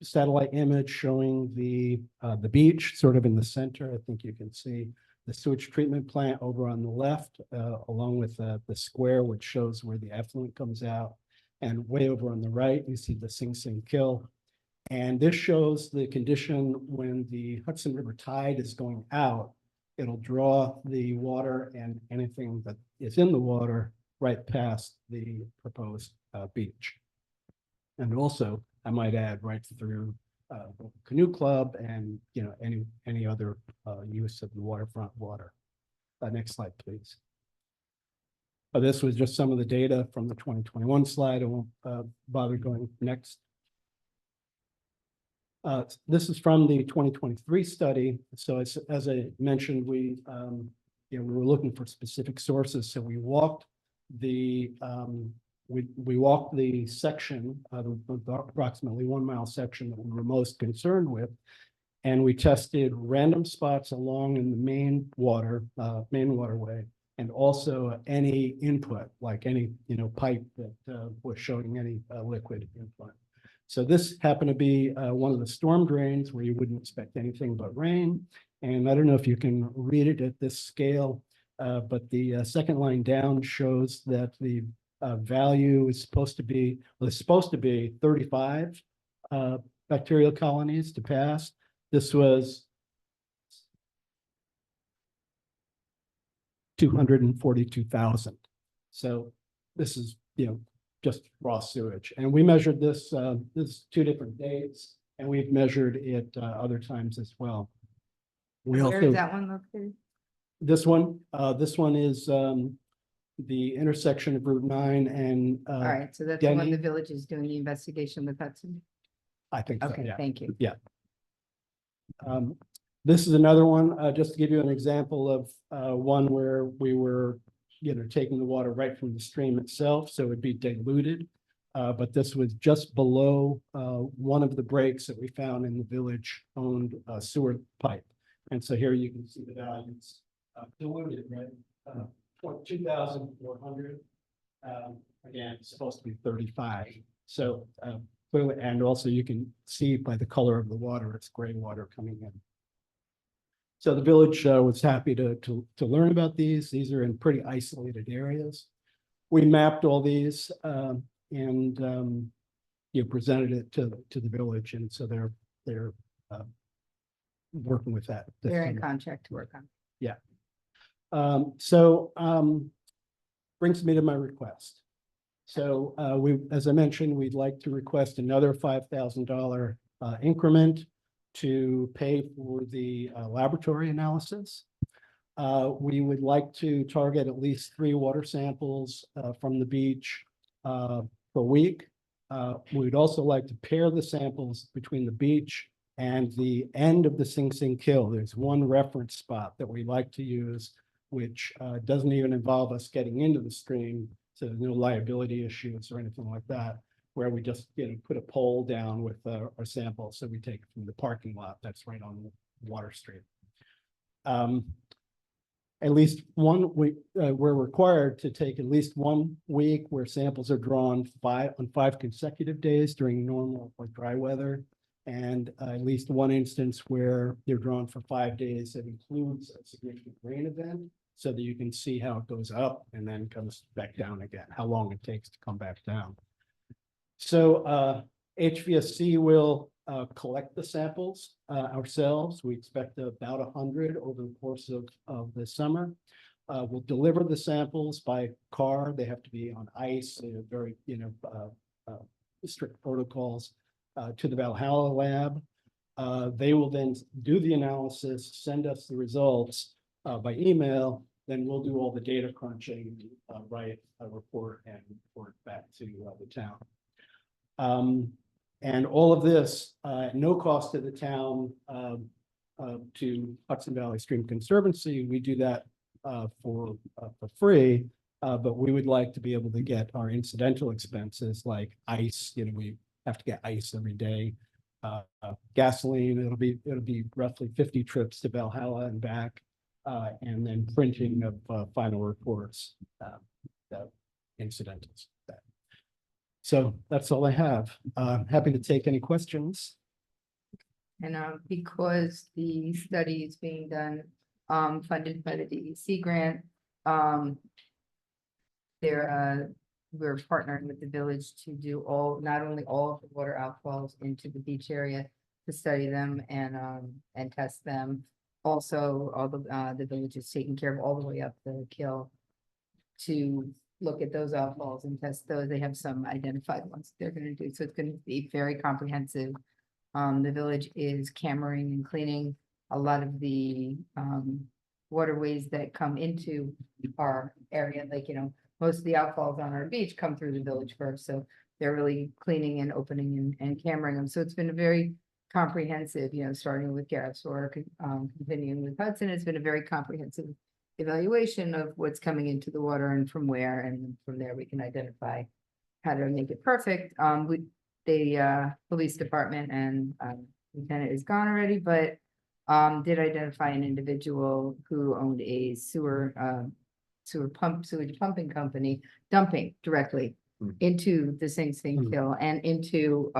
satellite image showing the beach sort of in the center. I think you can see the sewage treatment plant over on the left, along with the square, which shows where the effluent comes out. And way over on the right, you see the Sing Sing Kill. And this shows the condition when the Hudson River tide is going out. It'll draw the water and anything that is in the water right past the proposed beach. And also, I might add, right through canoe club and any other use of the waterfront water. Next slide, please. This was just some of the data from the 2021 slide. I won't bother going next. This is from the 2023 study. So as I mentioned, we were looking for specific sources. So we walked the section, the approximately 1 mile section that we were most concerned with, and we tested random spots along in the main waterway, and also any input, like any pipe that was showing any liquid input. So this happened to be one of the storm drains where you wouldn't expect anything but rain. And I don't know if you can read it at this scale, but the second line down shows that the value is supposed to be 35 bacterial colonies to pass. This was 242,000. So this is just raw sewage, and we measured this. This is 2 different dates, and we've measured it other times as well. We Where also is that one located? this one is the intersection of Route 9 and All right, so that's the one Denny. the village is doing the investigation with Hudson. I think so, Okay, yeah. thank you. This is another one, just to give you an example of one where we were, taking the water right from the stream itself, so it'd be diluted. But this was just below one of the breaks that we found in the village-owned sewer pipe. And so here you can see the values diluted, right? 2,400. Again, it's supposed to be 35. So clearly, and also you can see by the color of the water, it's gray water coming in. So the village was happy to learn about these. These are in pretty isolated areas. We mapped all these and presented it to the village, and so they're working with that. this They're in summer. contract to work on. Brings me to my request. So as I mentioned, we'd like to request another $5,000 increment to pay for the laboratory analysis. We would like to target at least 3 water samples from the beach per week. We'd also like to pair the samples between the beach and the end of the Sing Sing Kill. There's one reference spot that we like to use, which doesn't even involve us getting into the stream, so there's no liability issues or anything like that, where we just put a pole down with our sample. So we take it from the parking lot that's right on the water stream. At least 1 week, we're required to take at least 1 week where samples are drawn on 5 consecutive days during normal or dry weather, and at least 1 instance where they're drawn for 5 days that includes a significant rain event, so that you can see how it goes up and then comes back down again, how long it takes to come back down. So HVSC will collect the samples ourselves. We expect about 100 over the course of the summer. We'll deliver the samples by car. They have to be on ice, very strict protocols to the Valhalla lab. They will then do the analysis, send us the results by email. Then we'll do all the data crunching, write a report, and report back to the town. And all of this, no cost to the town, to Hudson Valley Stream Conservancy. We do that for free. But we would like to be able to get our incidental expenses like ice, we have to get ice every day. Gasoline, it'll be roughly 50 trips to Valhalla and back. And then printing of final reports, incidentals. So that's all I have. Happy to take any questions. And because the study is being done, funded by the DEC grant, we're partnering with the village to do not only all of the water outfalls into the beach area, to study them and test them. Also, all the village is taking care of all the way up the Kill to look at those outfalls and test those. They have some identified ones they're gonna do, so it's gonna be very comprehensive. The village is cammering and cleaning a lot of the waterways that come into our area, like, most of the outfalls on our beach come through the village first, so they're really cleaning and opening and cammering them. So it's been a very comprehensive, starting with Garrett's work, continuing with Hudson. It's been a very comprehensive evaluation of what's coming into the water and from where, and from there we can identify how to make it perfect. The police department and lieutenant is gone already, but did identify an individual who owned a sewage pumping company, dumping directly into the Sing Sing Kill and into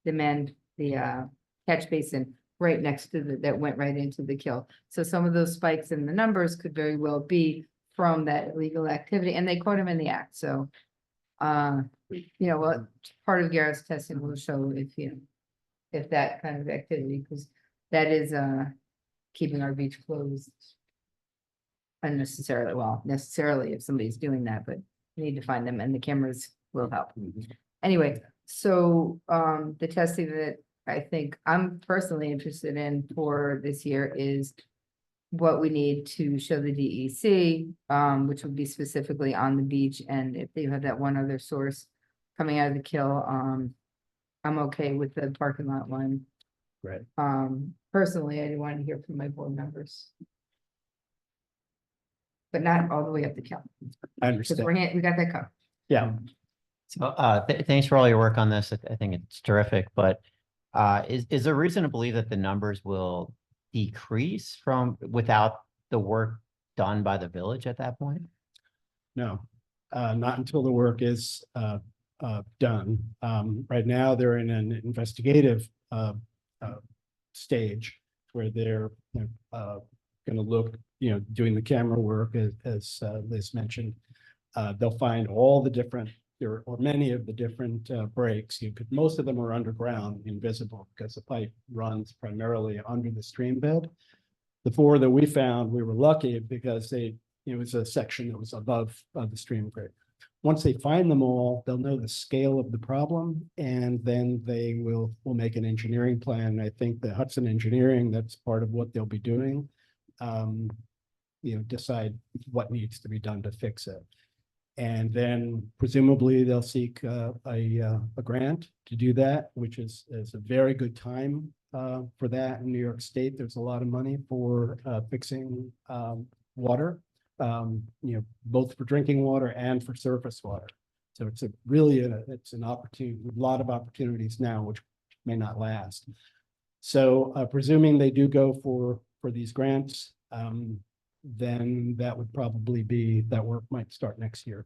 the catch basin right next to that went right into the Kill. So some of those spikes in the numbers could very well be from that illegal activity, and they caught him in the act. So well, part of Garrett's testing will show if that kind of activity, because that is keeping our beach closed unnecessarily. Well, necessarily if somebody's doing that, but we need to find them, and the cameras will help. Anyway, so the testing that I think I'm personally interested in for this year is what we need to show the DEC, which would be specifically on the beach, and if they have that one other source coming out of the Kill, I'm okay with the parking lot one. Right. Personally, I want to hear from my board members. But not all the way up the Kill, I because understand. we got that covered. Yeah. So, thanks for all your work on this. I think it's terrific, but is there reason to believe that the numbers will decrease without the work done by the village at that point? No, not until the work is done. Right now, they're in an investigative stage where they're going to look, doing the camera work as Liz mentioned. They'll find all the different, or many of the different breaks. Most of them are underground, invisible, because the pipe runs primarily under the stream bed. The 4 that we found, we were lucky because it was a section that was above the stream grade. Once they find them all, they'll know the scale of the problem, and then they will make an engineering plan. I think the Hudson Engineering, that's part of what they'll be doing. Decide what needs to be done to fix it. And then presumably they'll seek a grant to do that, which is a very good time for that in New York State. There's a lot of money for fixing water, both for drinking water and for surface water. So it's it's an opportunity, a lot of opportunities now, which may not last. So presuming they do go for these grants, then that would probably be, that work might start next year.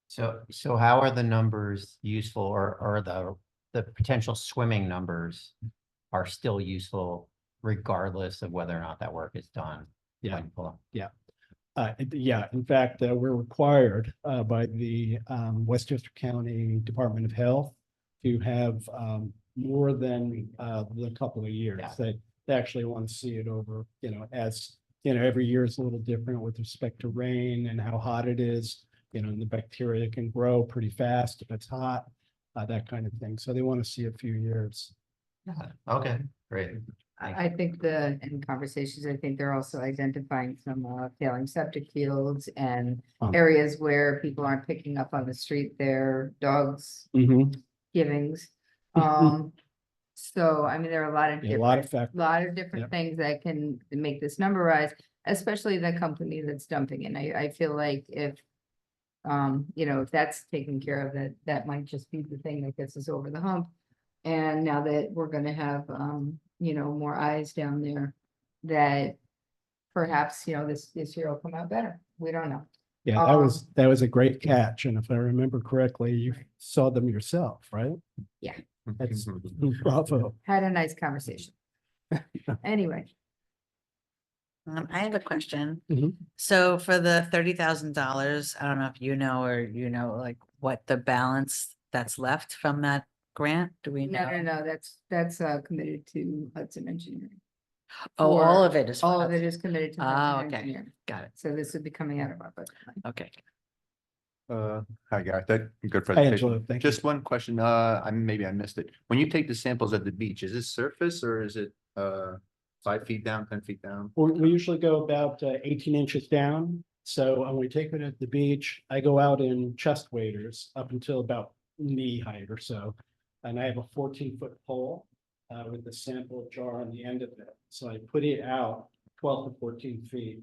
So how are the numbers useful, or the potential swimming numbers are still useful regardless of whether or not that work is done? Yeah. when pull up? Yeah, in fact, we're required by the Westchester County Department of Health to have more than the couple of years. Yeah. They actually want to see it over, as every year is a little different with respect to rain and how hot it is. And the bacteria can grow pretty fast if it's hot, that kind of thing. So they want to see a few years. Okay, great. I think in conversations, I think they're also identifying some failing septic fields and areas where people aren't picking up on the street their dogs' givings. So, I mean, there are a lot of Yeah, a lot of different, factors. lot of different Yep. things that can make this number rise, especially the company that's dumping it. I feel like if, you know, if that's taken care of, that might just be the thing that gets us over the hump. And now that we're gonna have, you know, more eyes down there, that perhaps, you know, this year will come out better. We don't know. Yeah, that was a great catch. And if I remember correctly, you saw them yourself, right? That's bravo. Had a nice conversation. Anyway, I have a question. Mhm. So for the $30,000, I don't know if you know, or like what the balance that's left from that grant, do we know? no, that's committed to Hudson Engineering. Oh, all for- of it is. for All of us. it is committed to Ah, Hudson okay. Engineering. Got it. So this would be coming out of our budget line. Okay. Hi, Gareth. Good Hi, Angela. presentation. Thank you. Just one question, maybe I missed it. When you take the samples at the beach, is it surface or is it, 5 feet down, 10 feet down? We usually go about 18 inches down. So when we take it at the beach, I go out in chest waders up until about knee height or so. And I have a 14-foot pole with a sample jar on the end of it. So I put it out 12 to 14 feet.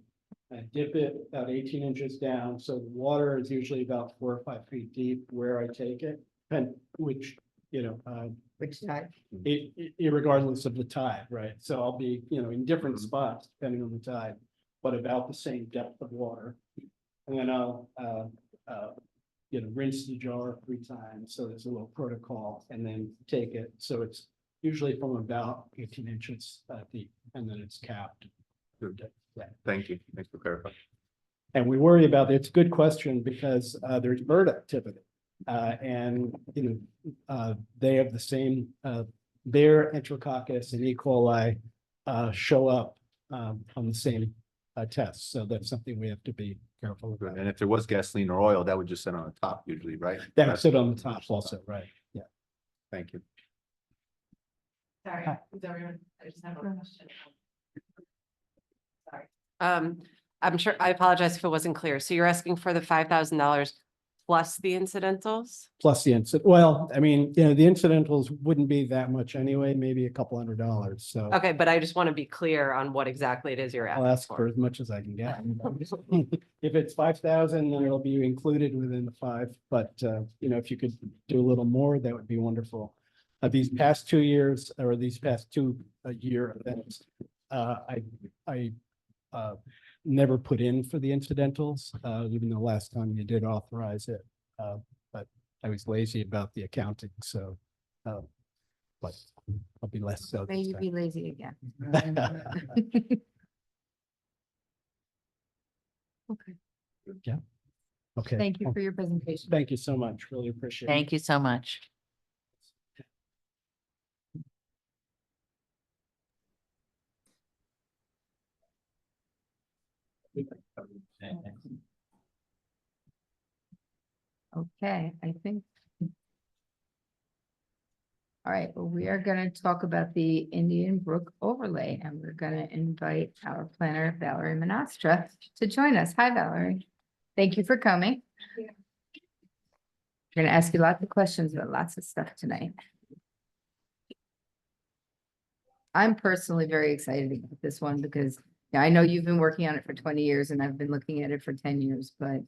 I dip it about 18 inches down. So the water is usually about 4 or 5 feet deep where I take it. And which, you know, Which side? irregardless of the tide, right? So I'll be, you know, in different Mhm. spots depending on the tide, but about the same depth of water. And then I'll, you know, rinse the jar 3 times. So there's a little protocol and then take it. So it's usually from about 18 inches deep and then it's capped. Good. Thank you. Thanks for clarifying. And we worry about, it's a good question because there's bird activity. And, you know, they have the same, their Enterococcus and E. coli show up on the same test. So that's something we have to be careful Good. about. And if there was gasoline or oil, that would just sit on the top usually, right? That would sit on the top also, right? Yeah. Thank you. Sorry, Hi. is everyone, I just have a question. Sorry. I'm sure, I apologize if it wasn't clear. So you're asking for the $5,000 plus the incidentals? Plus the incident, well, I mean, you know, the incidentals wouldn't be that much anyway, maybe a couple $100. So Okay, but I just want to be clear on what exactly it is you're I'll asking ask for for. as much as I can get. If it's 5,000, then it'll be included within the 5, but you know, if you could do a little more, that would be wonderful. These past 2 years, or these past 2 year events, I never put in for the incidentals, even the last time you did authorize it. But I was lazy about the accounting, so but I'll be less so. May this you time. be lazy again. Okay, Okay. thank you for your presentation. Thank you so much. Really appreciate it. Thank you so much. Okay, I think. All right, well, we are gonna talk about the Indian Brook overlay, and we're gonna invite our planner Valerie Manastra to join us. Hi, Valerie. Thank you for coming. We're gonna ask you lots of questions about lots of stuff tonight. I'm personally very excited about this one because yeah, I know you've been working on it for 20 years and I've been looking at it for 10 years, but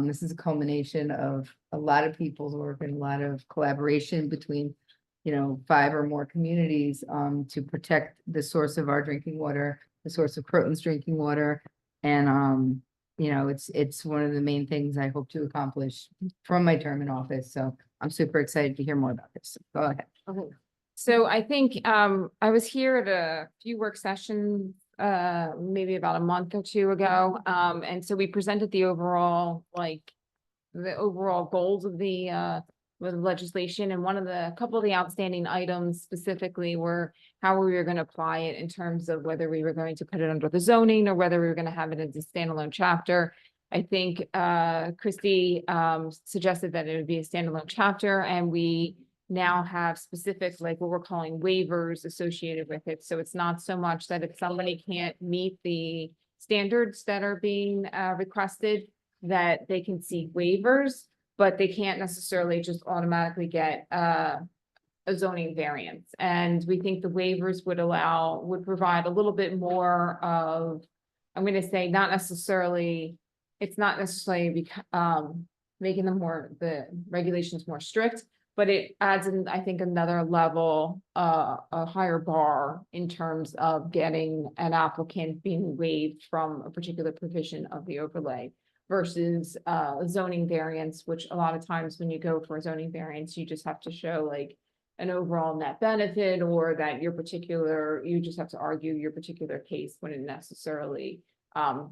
this is a culmination of a lot of people's work and a lot of collaboration between, you know, 5 or more communities to protect the source of our drinking water, the source of Croton's drinking water. And you know, it's one of the main things I hope to accomplish from my term in office. So I'm super excited to hear more about this. Go ahead. Okay. So I think I was here at a few work sessions, maybe about a month or 2 ago. And so we presented the overall, the overall goals of the with legislation. And a couple of the outstanding items specifically were how we were going to apply it in terms of whether we were going to put it under the zoning or whether we were going to have it as a standalone chapter. I think Christy suggested that it would be a standalone chapter, and we now have specific, like what we're calling waivers associated with it. So it's not so much that if somebody can't meet the standards that are being requested, that they can seek waivers, but they can't necessarily just automatically get a a zoning variance. And we think the waivers would provide a little bit more of, I'm gonna say, it's not necessarily making the regulations more strict, but it adds in, I think, another level, a higher bar in terms of getting an applicant being waived from a particular provision of the overlay versus zoning variance, which a lot of times when you go for a zoning variance, you just have to show like an overall net benefit, or that you just have to argue your particular case, wouldn't necessarily,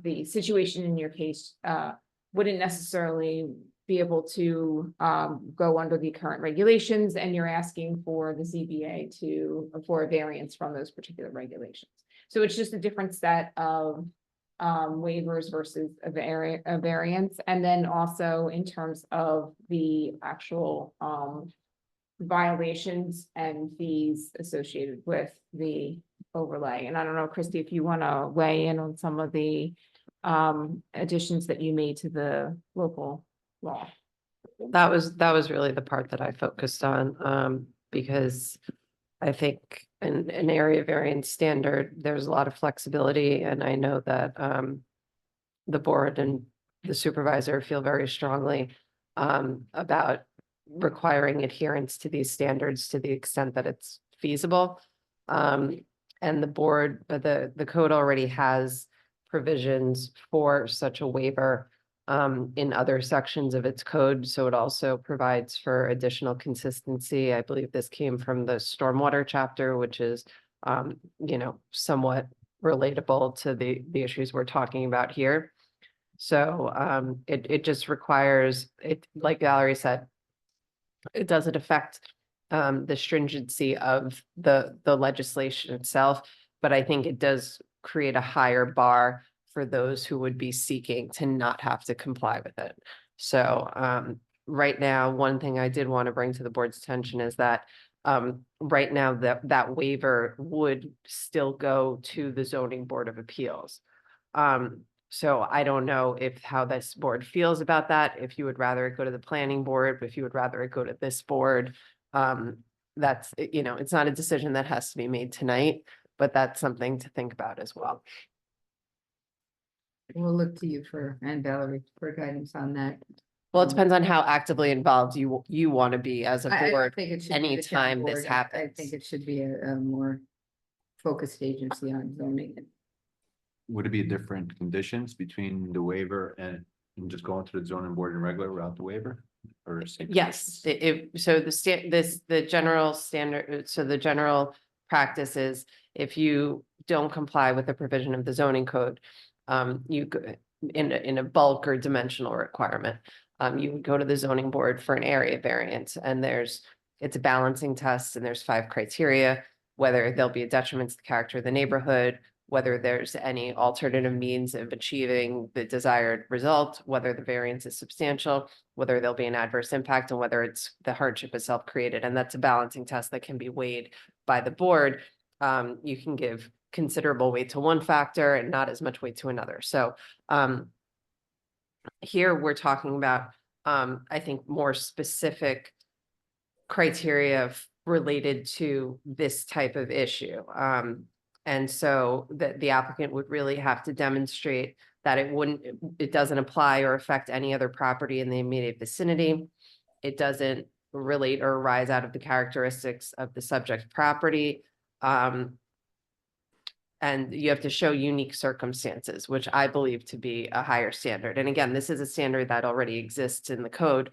the situation in your case, wouldn't necessarily be able to go under the current regulations, and you're asking for the ZBA for a variance from those particular regulations. So it's just a different set of waivers versus a variance. And then also in terms of the actual violations and fees associated with the overlay. And I don't know, Christy, if you want to weigh in on some of the additions that you made to the local law. That was really the part that I focused on, because I think in an area variance standard, there's a lot of flexibility, and I know that the board and the supervisor feel very strongly about requiring adherence to these standards to the extent that it's feasible. And the board, the code already has provisions for such a waiver in other sections of its code. So it also provides for additional consistency. I believe this came from the stormwater chapter, which is, somewhat relatable to the issues we're talking about here. So it just requires it, like Valerie said, it doesn't affect the stringency of the legislation itself, but I think it does create a higher bar for those who would be seeking to not have to comply with it. So right now, one thing I did want to bring to the board's attention is that right now that waiver would still go to the zoning board of appeals. So I don't know how this board feels about that, if you would rather it go to the planning board, if you would rather it go to this board. That's, it's not a decision that has to be made tonight, but that's something to think about as well. We'll look to you and Valerie for guidance on that. Well, it depends on how actively involved you want to be as a I board. think it should be the town anytime this board. I happens. think it should be a more focused agency on zoning. Would it be different conditions between the waiver and just going to the zoning board and regular without the waiver? Or same Yes, conditions? so the general standard, so the general practice is if you don't comply with the provision of the zoning code, you go in a bulk or dimensional requirement, you would go to the zoning board for an area variance, and it's a balancing test, and there's 5 criteria, whether there'll be a detriment to the character of the neighborhood, whether there's any alternative means of achieving the desired result, whether the variance is substantial, whether there'll be an adverse impact, and whether it's the hardship is self-created. And that's a balancing test that can be weighed by the board. You can give considerable weight to one factor and not as much weight to another. So here we're talking about, I think, more specific criteria related to this type of issue. And so the applicant would really have to demonstrate that it doesn't apply or affect any other property in the immediate vicinity. It doesn't relate or arise out of the characteristics of the subject property. And you have to show unique circumstances, which I believe to be a higher standard. And again, this is a standard that already exists in the code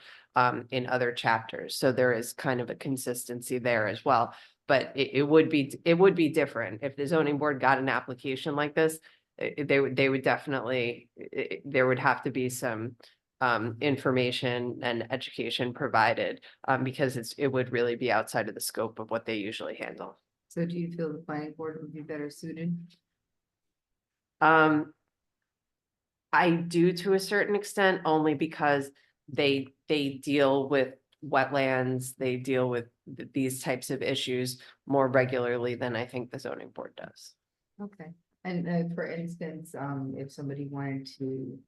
in other chapters. So there is kind of a consistency there as well. But it would be different if the zoning board got an application like this. They would definitely, there would have to be some information and education provided because it would really be outside of the scope of what they usually handle. So do you feel the planning board would be better suited? I do to a certain extent, only because they deal with wetlands, they deal with these types of issues more regularly than I think the zoning board does. Okay, and for instance, if somebody wanted to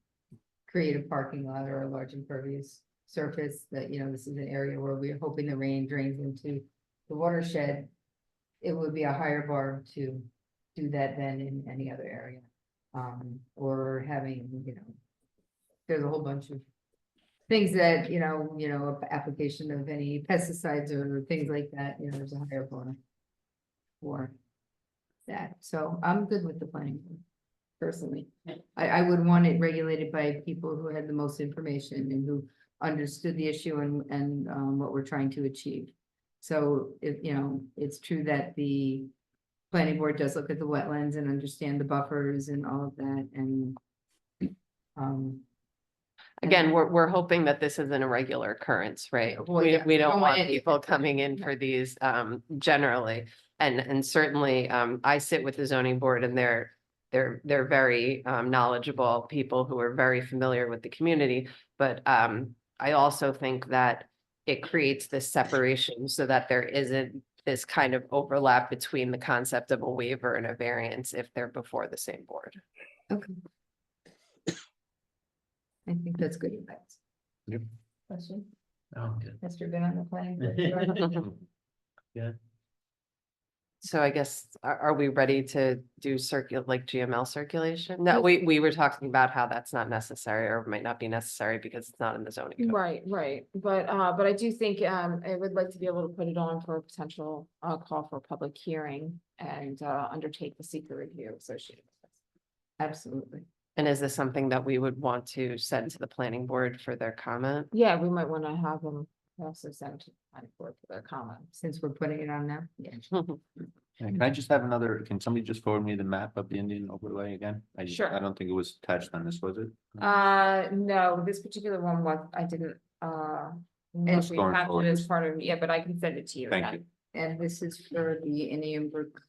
create a parking lot or a large impervious surface that, this is an area where we're hoping the rain drains into the watershed, it would be a higher bar to do that than in any other area. Or having, there's a whole bunch of things that, application of any pesticides or things like that, there's a higher bar for that. So I'm good with the planning board, personally. I would want it regulated by people who had the most information and who understood the issue and what we're trying to achieve. So if, it's true that the planning board does look at the wetlands and understand the buffers and all of that and Again, we're hoping that this isn't a regular occurrence, right? Well, We, yeah, we don't don't want want people anything. coming in for these, generally. And certainly, I sit with the zoning board and they're very, knowledgeable people who are very familiar with the community. But, I also think that it creates this separation so that there isn't this kind of overlap between the concept of a waiver and a variance if they're before the same board. Okay. I think that's good advice. Yep. Question? Oh, good. Mr. Been on the planning board? So I guess, are we ready to do like GML circulation? No, we were talking about how that's not necessary or might not be necessary because it's not in the zoning code. Right, but I do think, I would like to be able to put it on for a potential, call for a public hearing and, undertake the secret review associated with this. Absolutely. And is this something that we would want to send to the planning board for their comment? Yeah, we might want to have them also send to the planning board for their comments. Since we're putting it on now, yeah. Yeah, can I just have another, can somebody just forward me the map of the Indian overlay again? Sure. I don't think it was attached on this, was it? No, this particular one was, I didn't, And we going have it forward. as part of, yeah, but I can send it to you. Thank again. you. And this is for the Indian Brook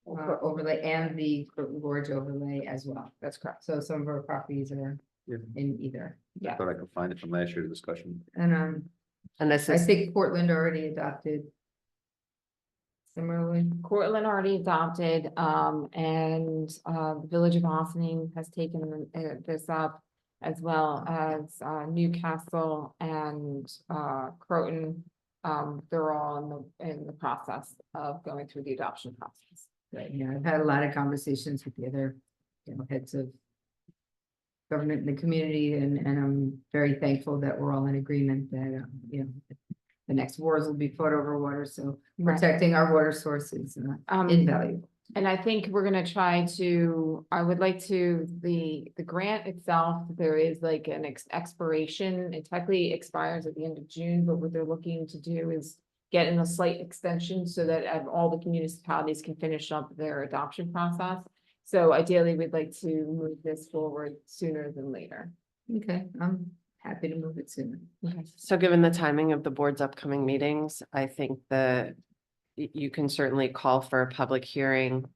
overlay and the Croton Gorge overlay as well. That's correct. So some of our properties are Yeah. in either. I thought I could find it from last year's discussion. And And this I is, think Portland already adopted. Similarly, Cortland already adopted, and, the Village of Austining has taken this up. As well as, Newcastle and, Croton, they're all in the process of going through the adoption process. but, I've had a lot of conversations with the other, heads of government in the community, and I'm very thankful that we're all in agreement that, the next wars will be fought over water, so protecting our water sources is invaluable. And I think we're gonna try to, I would like to, the grant itself, there is like an expiration, it technically expires at the end of June, but what they're looking to do is get in a slight extension so that all the municipalities can finish up their adoption process. So ideally, we'd like to move this forward sooner than later. Okay, I'm happy to move it sooner. so given the timing of the board's upcoming meetings, I think that you can certainly call for a public hearing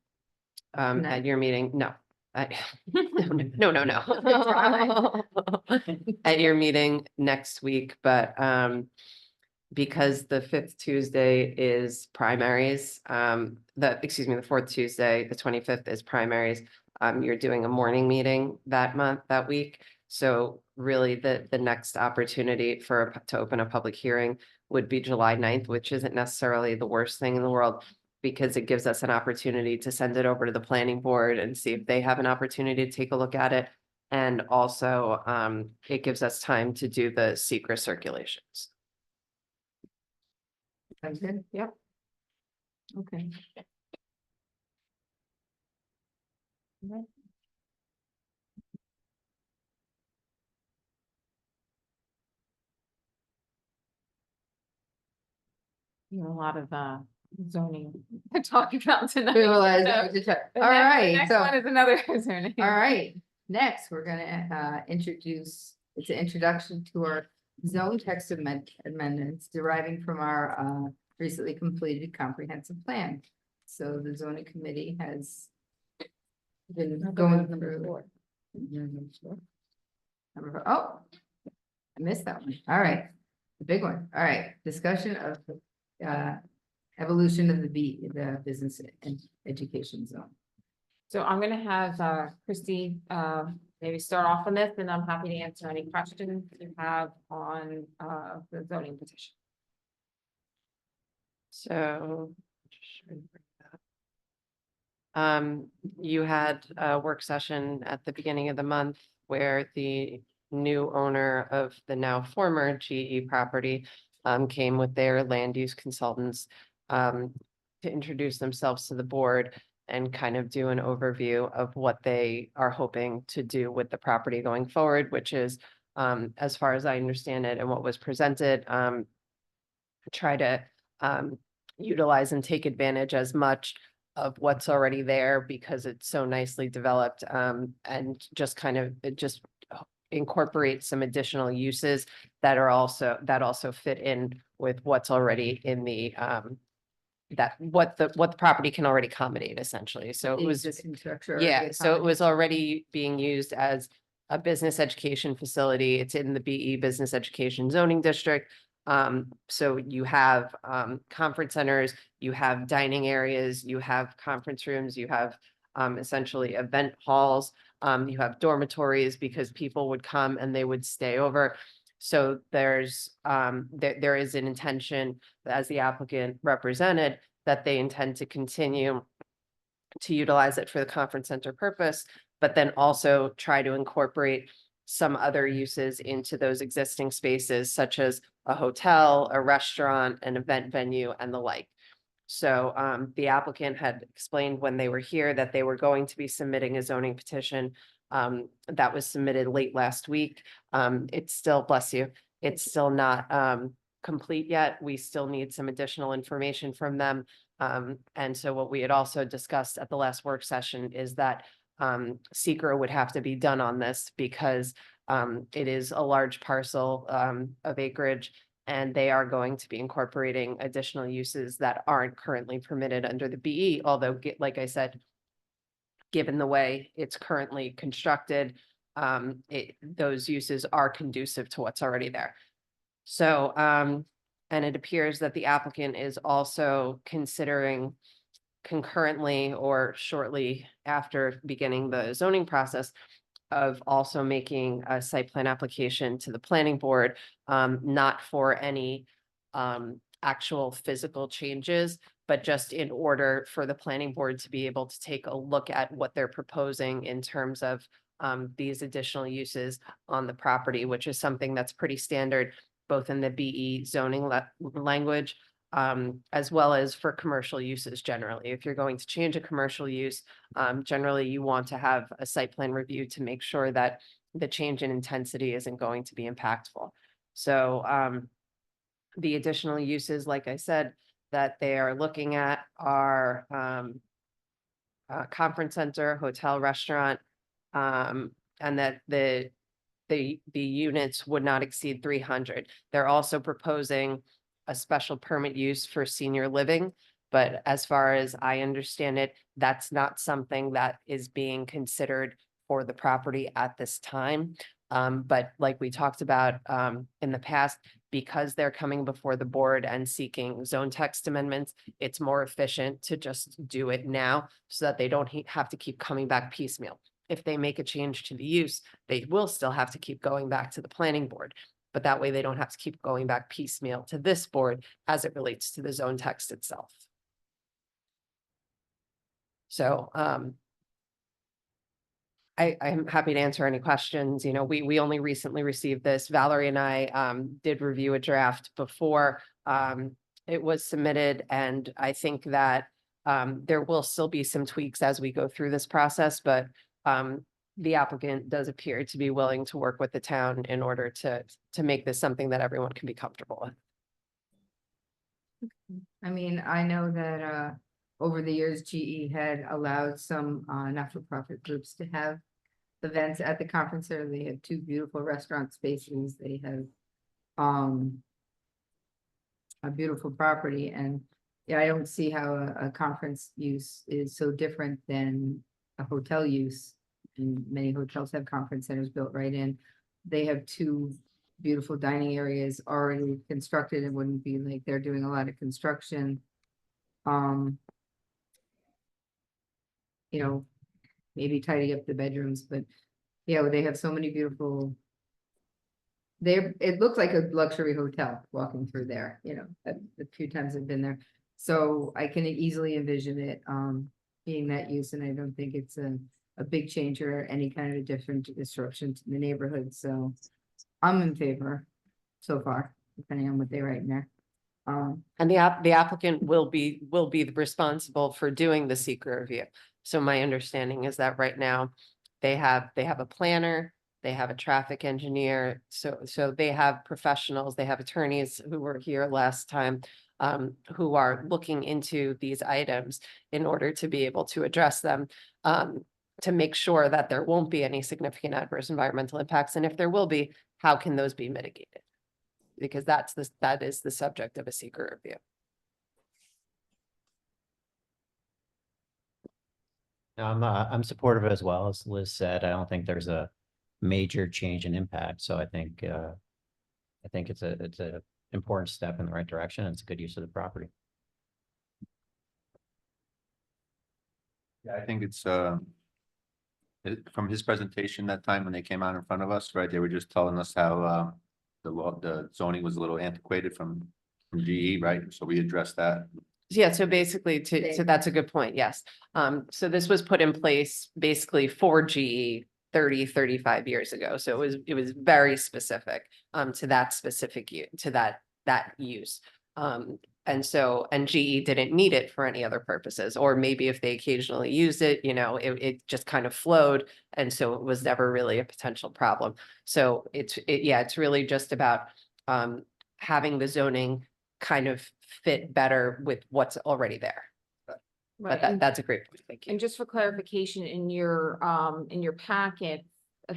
No. at your meeting. No. No. At your meeting next week, but because the 5th Tuesday is primaries, the 4th Tuesday, the 25th is primaries. You're doing a morning meeting that week. So really the next opportunity to open a public hearing would be July 9th, which isn't necessarily the worst thing in the world, because it gives us an opportunity to send it over to the planning board and see if they have an opportunity to take a look at it. And also, it gives us time to do the secret circulations. Sounds good? Yep. Okay. You know, a lot of zoning to talk about tonight. Realize So that was a check. the All next- the right, next so, one is another zoning. all right, next, we're gonna introduce, it's an introduction to our zone text amendments deriving from our recently completed comprehensive plan. So the zoning committee has been going through. Oh, I missed that one. All right, the big one. All right, discussion of evolution of the business and education zone. So I'm gonna have Christy maybe start off on this, and I'm happy to answer any questions you have on the zoning petition. So. just trying to bring it up. You had a work session at the beginning of the month where the new owner of the now former GE property came with their land use consultants to introduce themselves to the board and kind of do an overview of what they are hoping to do with the property going forward, which is, as far as I understand it and what was presented, try to utilize and take advantage as much of what's already there because it's so nicely developed, and just kind of incorporate some additional uses that also fit in with what's already in the what the property can already accommodate essentially. So it The was, existing structure. yeah, so it was already being used as a business education facility. It's in the BE Business Education Zoning District. So you have conference centers, you have dining areas, you have conference rooms, you have essentially event halls, you have dormitories because people would come and they would stay over. So there's there is an intention, as the applicant represented, that they intend to continue to utilize it for the conference center purpose, but then also try to incorporate some other uses into those existing spaces, such as a hotel, a restaurant, an event venue, and the like. So the applicant had explained when they were here that they were going to be submitting a zoning petition that was submitted late last week. It's still, bless you, it's still not complete yet. We still need some additional information from them. And so what we had also discussed at the last work session is that SECR would have to be done on this because it is a large parcel of acreage, and they are going to be incorporating additional uses that aren't currently permitted under the BE, although like I said, given the way it's currently constructed, those uses are conducive to what's already there. So, and it appears that the applicant is also considering concurrently or shortly after beginning the zoning process of also making a site plan application to the planning board, not for any actual physical changes, but just in order for the planning board to be able to take a look at what they're proposing in terms of these additional uses on the property, which is something that's pretty standard both in the BE zoning language, as well as for commercial uses generally. If you're going to change a commercial use, generally you want to have a site plan review to make sure that the change in intensity isn't going to be impactful. So the additional uses, like I said, that they are looking at are conference center, hotel, restaurant, and that the units would not exceed 300. They're also proposing a special permit use for senior living, but as far as I understand it, that's not something that is being considered for the property at this time. But like we talked about in the past, because they're coming before the board and seeking zone text amendments, it's more efficient to just do it now so that they don't have to keep coming back piecemeal. If they make a change to the use, they will still have to keep going back to the planning board, but that way they don't have to keep going back piecemeal to this board as it relates to the zone text itself. So I'm happy to answer any questions. You know, we only recently received this. Valerie and I did review a draft before it was submitted, and I think that there will still be some tweaks as we go through this process, but the applicant does appear to be willing to work with the town in order to make this something that everyone can be comfortable with. I mean, I know that over the years, GE had allowed some not-for-profit groups to have events at the conference center. They have 2 beautiful restaurant spaces. They have a beautiful property, and yeah, I don't see how a conference use is so different than a hotel use. And many hotels have conference centers built right in. They have 2 beautiful dining areas already constructed. It wouldn't be like they're doing a lot of construction. You know, maybe tidy up the bedrooms, but yeah, they have so many beautiful. It looks like a luxury hotel walking through there, you know, the few times I've been there. So I can easily envision it, being that use, and I don't think it's a big change or any kind of different disruption to the neighborhood, so I'm in favor so far, depending on what they write in there. And the applicant will be responsible for doing the seeker review. So my understanding is that right now they have a planner, they have a traffic engineer, so they have professionals, they have attorneys who were here last time who are looking into these items in order to be able to address them, to make sure that there won't be any significant adverse environmental impacts. And if there will be, how can those be mitigated? Because that is the subject of a seeker review. No, I'm supportive as well, as Liz said. I don't think there's a major change in impact, so I think it's a important step in the right direction. It's a good use of the property. Yeah, I think it's, from his presentation that time when they came out in front of us, right, they were just telling us how, the zoning was a little antiquated from GE, right? So we addressed that. Yeah, so basically that's a good point, yes. So this was put in place basically for GE 35 years ago. So it was very specific to that specific to that use. And GE didn't need it for any other purposes, or maybe if they occasionally used it, it just kind of flowed. And so it was never really a potential problem. So it's really just about having the zoning kind of fit better with what's already there. Right, But that's a great point. Thank you. and just for clarification, in your packet,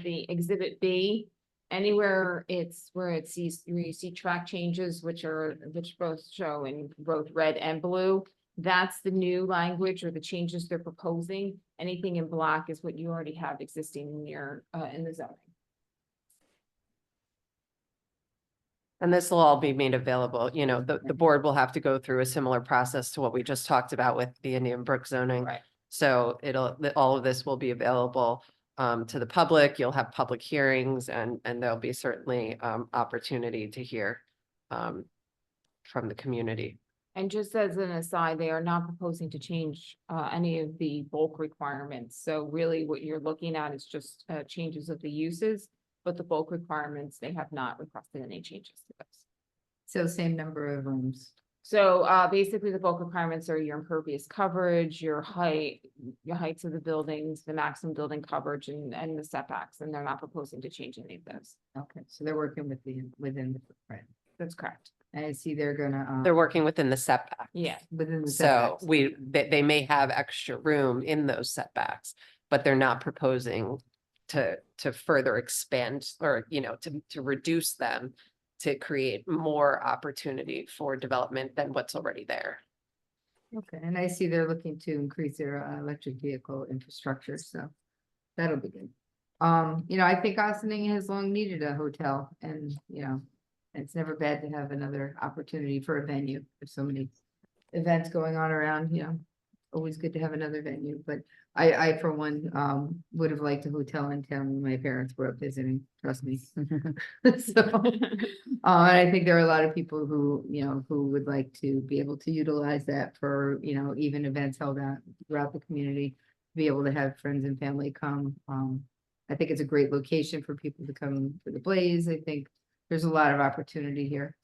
the exhibit B, anywhere where you see track changes, which both show in both red and blue, that's the new language or the changes they're proposing. Anything in black is what you already have existing in your, in the zoning. And this will all be made available, the board will have to go through a similar process to what we just talked about with the Indian Brook zoning. Right. So all of this will be available to the public. You'll have public hearings and there'll be certainly opportunity to hear from the community. And just as an aside, they are not proposing to change any of the bulk requirements. So really what you're looking at is just changes of the uses, but the bulk requirements, they have not requested any changes to those. So same number of rooms. So basically the bulk requirements are your impervious coverage, your heights of the buildings, the maximum building coverage and the setbacks, and they're not proposing to change any of those. Okay, so they're working within the footprint. That's correct. I see they're gonna, They're working within the setback. Yeah. within the So setbacks. they may have extra room in those setbacks, but they're not proposing to further expand or, to reduce them to create more opportunity for development than what's already there. Okay, and I see they're looking to increase their electric vehicle infrastructure, so that'll be good. I think Ossining has long needed a hotel and, it's never bad to have another opportunity for a venue. There's so many events going on around, always good to have another venue, but I for one, would have liked a hotel in town when my parents were up visiting, trust me. So, I think there are a lot of people who, who would like to be able to utilize that for, even events held out throughout the community, be able to have friends and family come. I think it's a great location for people to come for the Blaze. I think there's a lot of opportunity here.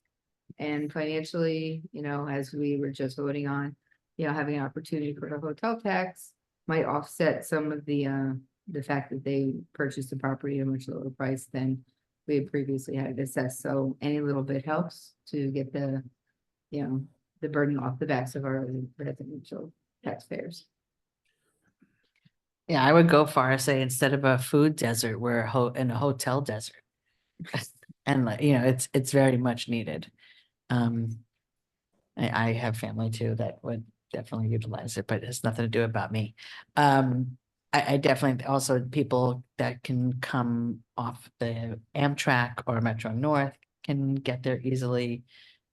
And financially, as we were just voting on, having an opportunity for a hotel tax might offset some of the fact that they purchased the property at a much lower price than we had previously had it assessed. So any little bit helps to get the burden off the backs of our residential taxpayers. Yeah, I would go far as say instead of a food desert, we're in a hotel desert. And it's very much needed. I have family too that would definitely utilize it, but it's nothing to do about me. I definitely also people that can come off the Amtrak or Metro North can get there easily.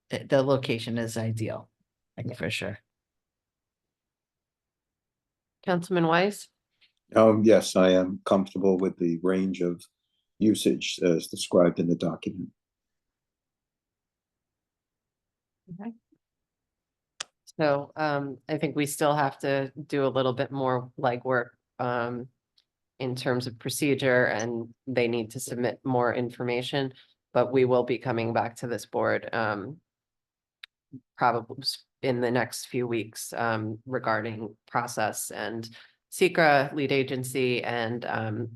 The location is ideal, for sure. Councilman Weiss? Yes, I am comfortable with the range of usage as described in the document. So I think we still have to do a little bit more legwork in terms of procedure, and they need to submit more information. But we will be coming back to this board probably in the next few weeks regarding process and SECR lead agency, and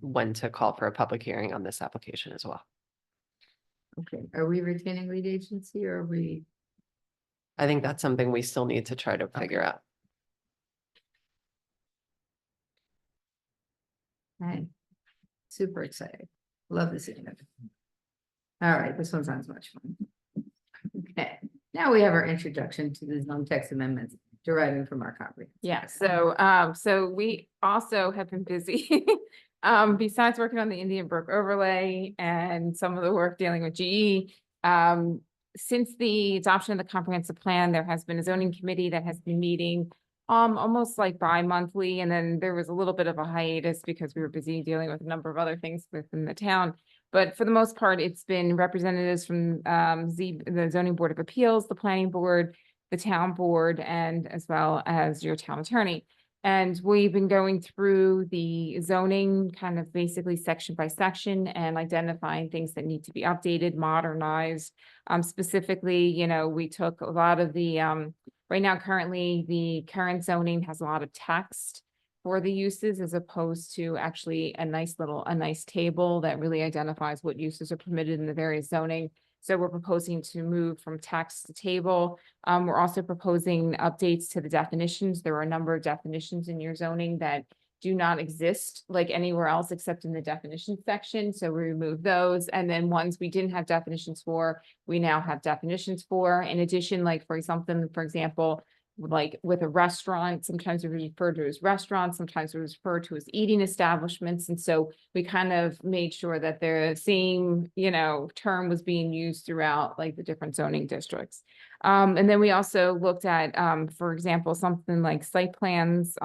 when to call for a public hearing on this application as well. Okay, are we retaining lead agency or are we? I think that's something we still need to try to figure out. Hey, super excited. Love this. All right, this one sounds much fun. Okay, now we have our introduction to the zone text amendments deriving from our comprehensive. Yeah, plan. so we also have been busy. Besides working on the Indian Brook overlay and some of the work dealing with GE, since the adoption of the comprehensive plan, there has been a zoning committee that has been meeting almost like bi-monthly, and then there was a little bit of a hiatus because we were busy dealing with a number of other things within the town. But for the most part, it's been representatives from the Zoning Board of Appeals, the Planning Board, the Town Board, and as well as your town attorney. And we've been going through the zoning kind of basically section by section and identifying things that need to be updated, modernized. Specifically, you know, we took a lot of the, right now, currently, the current zoning has a lot of text for the uses as opposed to actually a nice table that really identifies what uses are permitted in the various zoning. So we're proposing to move from text to table. We're also proposing updates to the definitions. There are a number of definitions in your zoning that do not exist like anywhere else except in the definition section. So we remove those. And then ones we didn't have definitions for, we now have definitions for. In addition, like for example, like with a restaurant, sometimes we refer to as restaurants, sometimes we refer to as eating establishments. And so we kind of made sure that the same, you know, term was being used throughout like the different zoning districts. And then we also looked at, for example, something like site plans.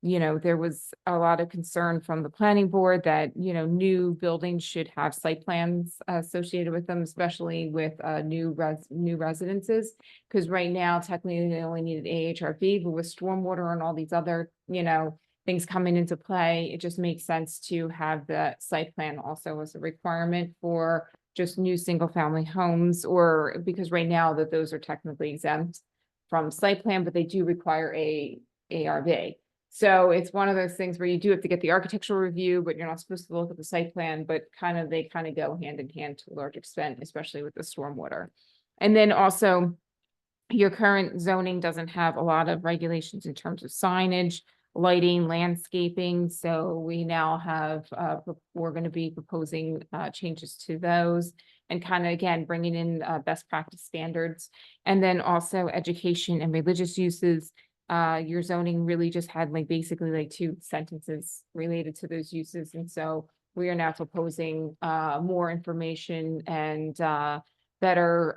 You know, there was a lot of concern from the planning board that, you know, new buildings should have site plans associated with them, especially with new residences. Because right now, technically, they only needed AHRB, but with stormwater and all these other, you know, things coming into play, it just makes sense to have the site plan also as a requirement for just new single-family homes, or because right now that those are technically exempt from site plan, but they do require a ARB. So it's one of those things where you do have to get the architectural review, but you're not supposed to look at the site plan, but they kind of go hand in hand to a large extent, especially with the stormwater. And then also your current zoning doesn't have a lot of regulations in terms of signage, lighting, landscaping. So we now have, we're going to be proposing changes to those and kind of, again, bringing in best practice standards. And then also education and religious uses. Your zoning really just had like basically like 2 sentences related to those uses. And so we are now proposing more information and better,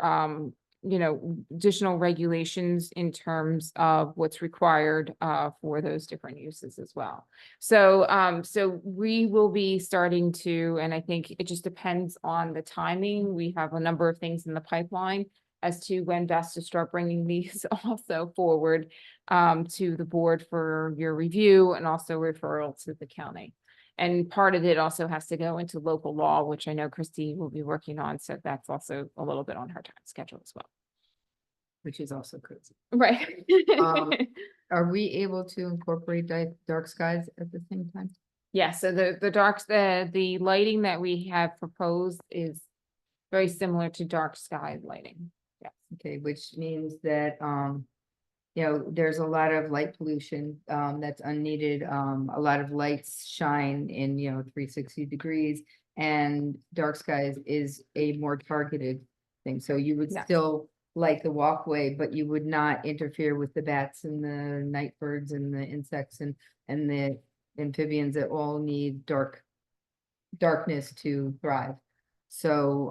you know, additional regulations in terms of what's required for those different uses as well. So, so we will be starting to, and I think it just depends on the timing. We have a number of things in the pipeline as to when best to start bringing these also forward to the board for your review and also referral to the county. And part of it also has to go into local law, which I know Christy will be working on. So that's also a little bit on her time schedule as well. Which is also crazy. Right. Are we able to incorporate dark skies at the same time? Yeah, so the lighting that we have proposed is very similar to dark sky lighting. Yeah. Okay, which means that, you know, there's a lot of light pollution, that's unneeded. A lot of lights shine in, you know, 360 degrees, and dark skies is a more targeted thing. So you would Yes. still light the walkway, but you would not interfere with the bats and the night birds and the insects and the amphibians that all need darkness to thrive. So,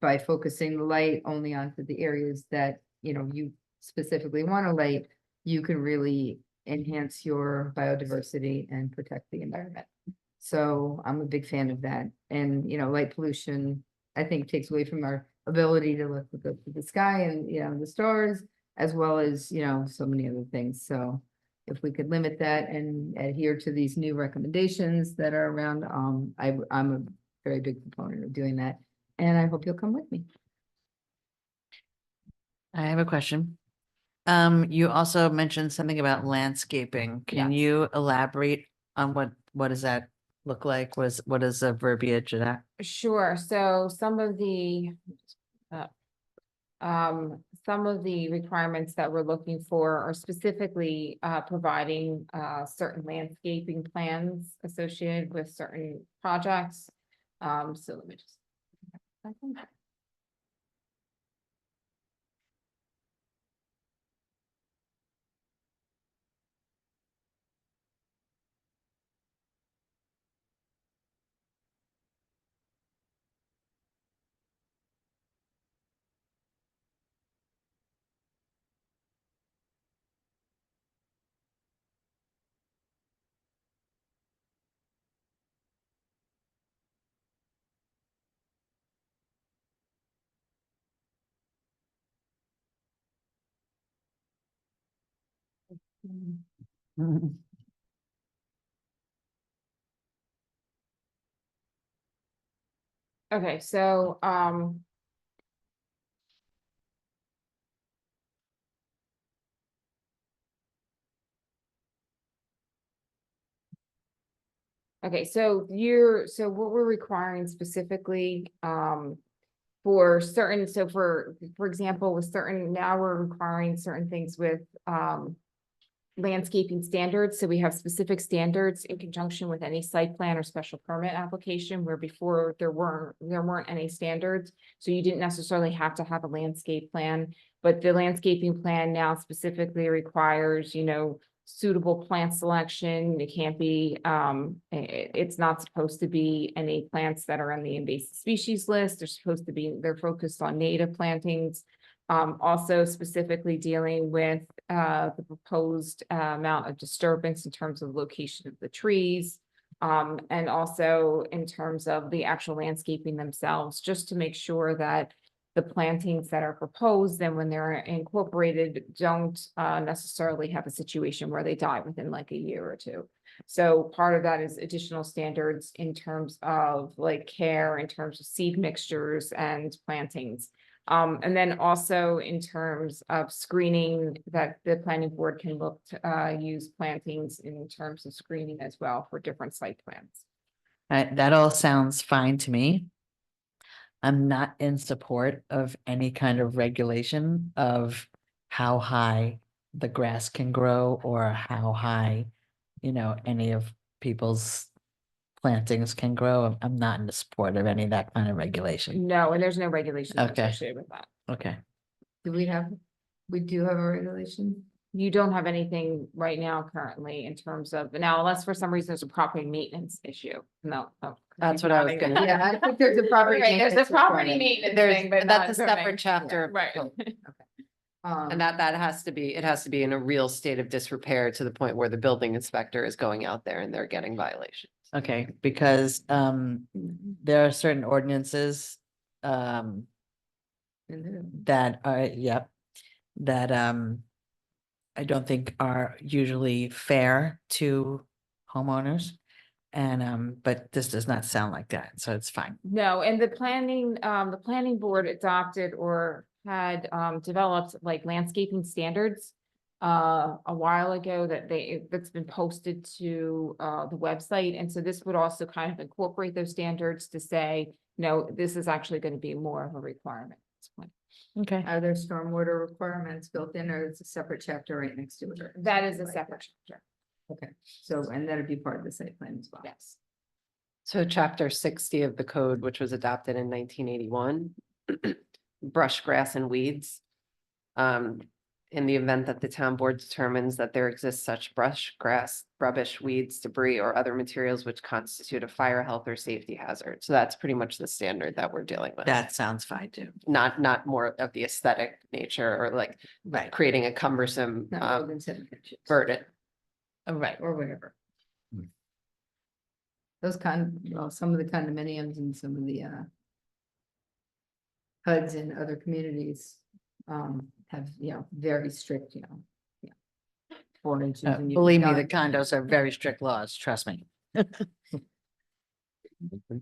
by focusing the light only onto the areas that, you know, you specifically want to light, you can really enhance your biodiversity and protect the environment. So I'm a big fan of that. And, you know, light pollution, I think, takes away from our ability to look at the sky and, you know, the stars. as well as, you know, so many other things. So if we could limit that and adhere to these new recommendations that are around, I'm a very big proponent of doing that. And I hope you'll come with me. I have a question. You also mentioned something about landscaping. Can Yes. you elaborate on what does that look like? What is the verbiage of that? Sure, so some of the requirements that we're looking for are specifically providing certain landscaping plans associated with certain projects. So let me just. Okay, so, okay, so what we're requiring specifically, for certain, so for example, with certain, now we're requiring certain things with, landscaping standards. So we have specific standards in conjunction with any site plan or special permit application, where before there weren't any standards. So you didn't necessarily have to have a landscape plan, but the landscaping plan now specifically requires, you know, suitable plant selection. It can't be, it's not supposed to be any plants that are on the invasive species list. They're focused on native plantings. Also specifically dealing with the proposed amount of disturbance in terms of location of the trees. And also in terms of the actual landscaping themselves, just to make sure that the plantings that are proposed, and when they're incorporated, don't necessarily have a situation where they die within like a year or two. So part of that is additional standards in terms of like care, in terms of seed mixtures and plantings. And then also in terms of screening, that the planning board can look to use plantings in terms of screening as well for different site plans. That all sounds fine to me. I'm not in support of any kind of regulation of how high the grass can grow or how high, you know, any of people's plantings can grow. I'm not in support of any of that kind of regulation. No, and there's no regulations Okay. associated with that. Okay. We do have a regulation? You don't have anything right now currently in terms of, now unless for some reason there's a property maintenance issue. No. That's what I was gonna- Yeah, I think there's a property. Right, there's a maintenance property requirement. maintenance There's, thing, but that's a not zoning. separate chapter. of Right. code. Um, And that has to be, it has to be in a real state of disrepair to the point where the building inspector is going out there and they're getting violations. Okay, because there are certain ordinances that are, yep, that I don't think are usually fair to homeowners. And but this does not sound like that, so it's fine. No, and the planning board adopted or had developed like landscaping standards a while ago that's been posted to the website. And so this would also kind of incorporate those standards to say, no, this is actually going to be more of a requirement at this point. Okay. Are there stormwater requirements built in, or it's a separate chapter right next to it? or That is a something like separate chapter. that? Okay, so, and that'd be part of the site plan as well. Yes. So chapter 60 of the code, which was adopted in 1981, brush, grass and weeds. In the event that the town board determines that there exists such brush, grass, rubbish, weeds, debris, or other materials which constitute a fire, health, or safety hazard. So that's pretty much the standard that we're dealing with. That sounds fine too. Not more of the aesthetic nature or like Right. creating a cumbersome Not more than 7 inches. burden. Right. Or whatever. Hmm. Some of the condominiums and some of the HUDs in other communities, have, very strict, yeah. 4 inches. and you Believe me, the got- condos are very strict laws, trust me.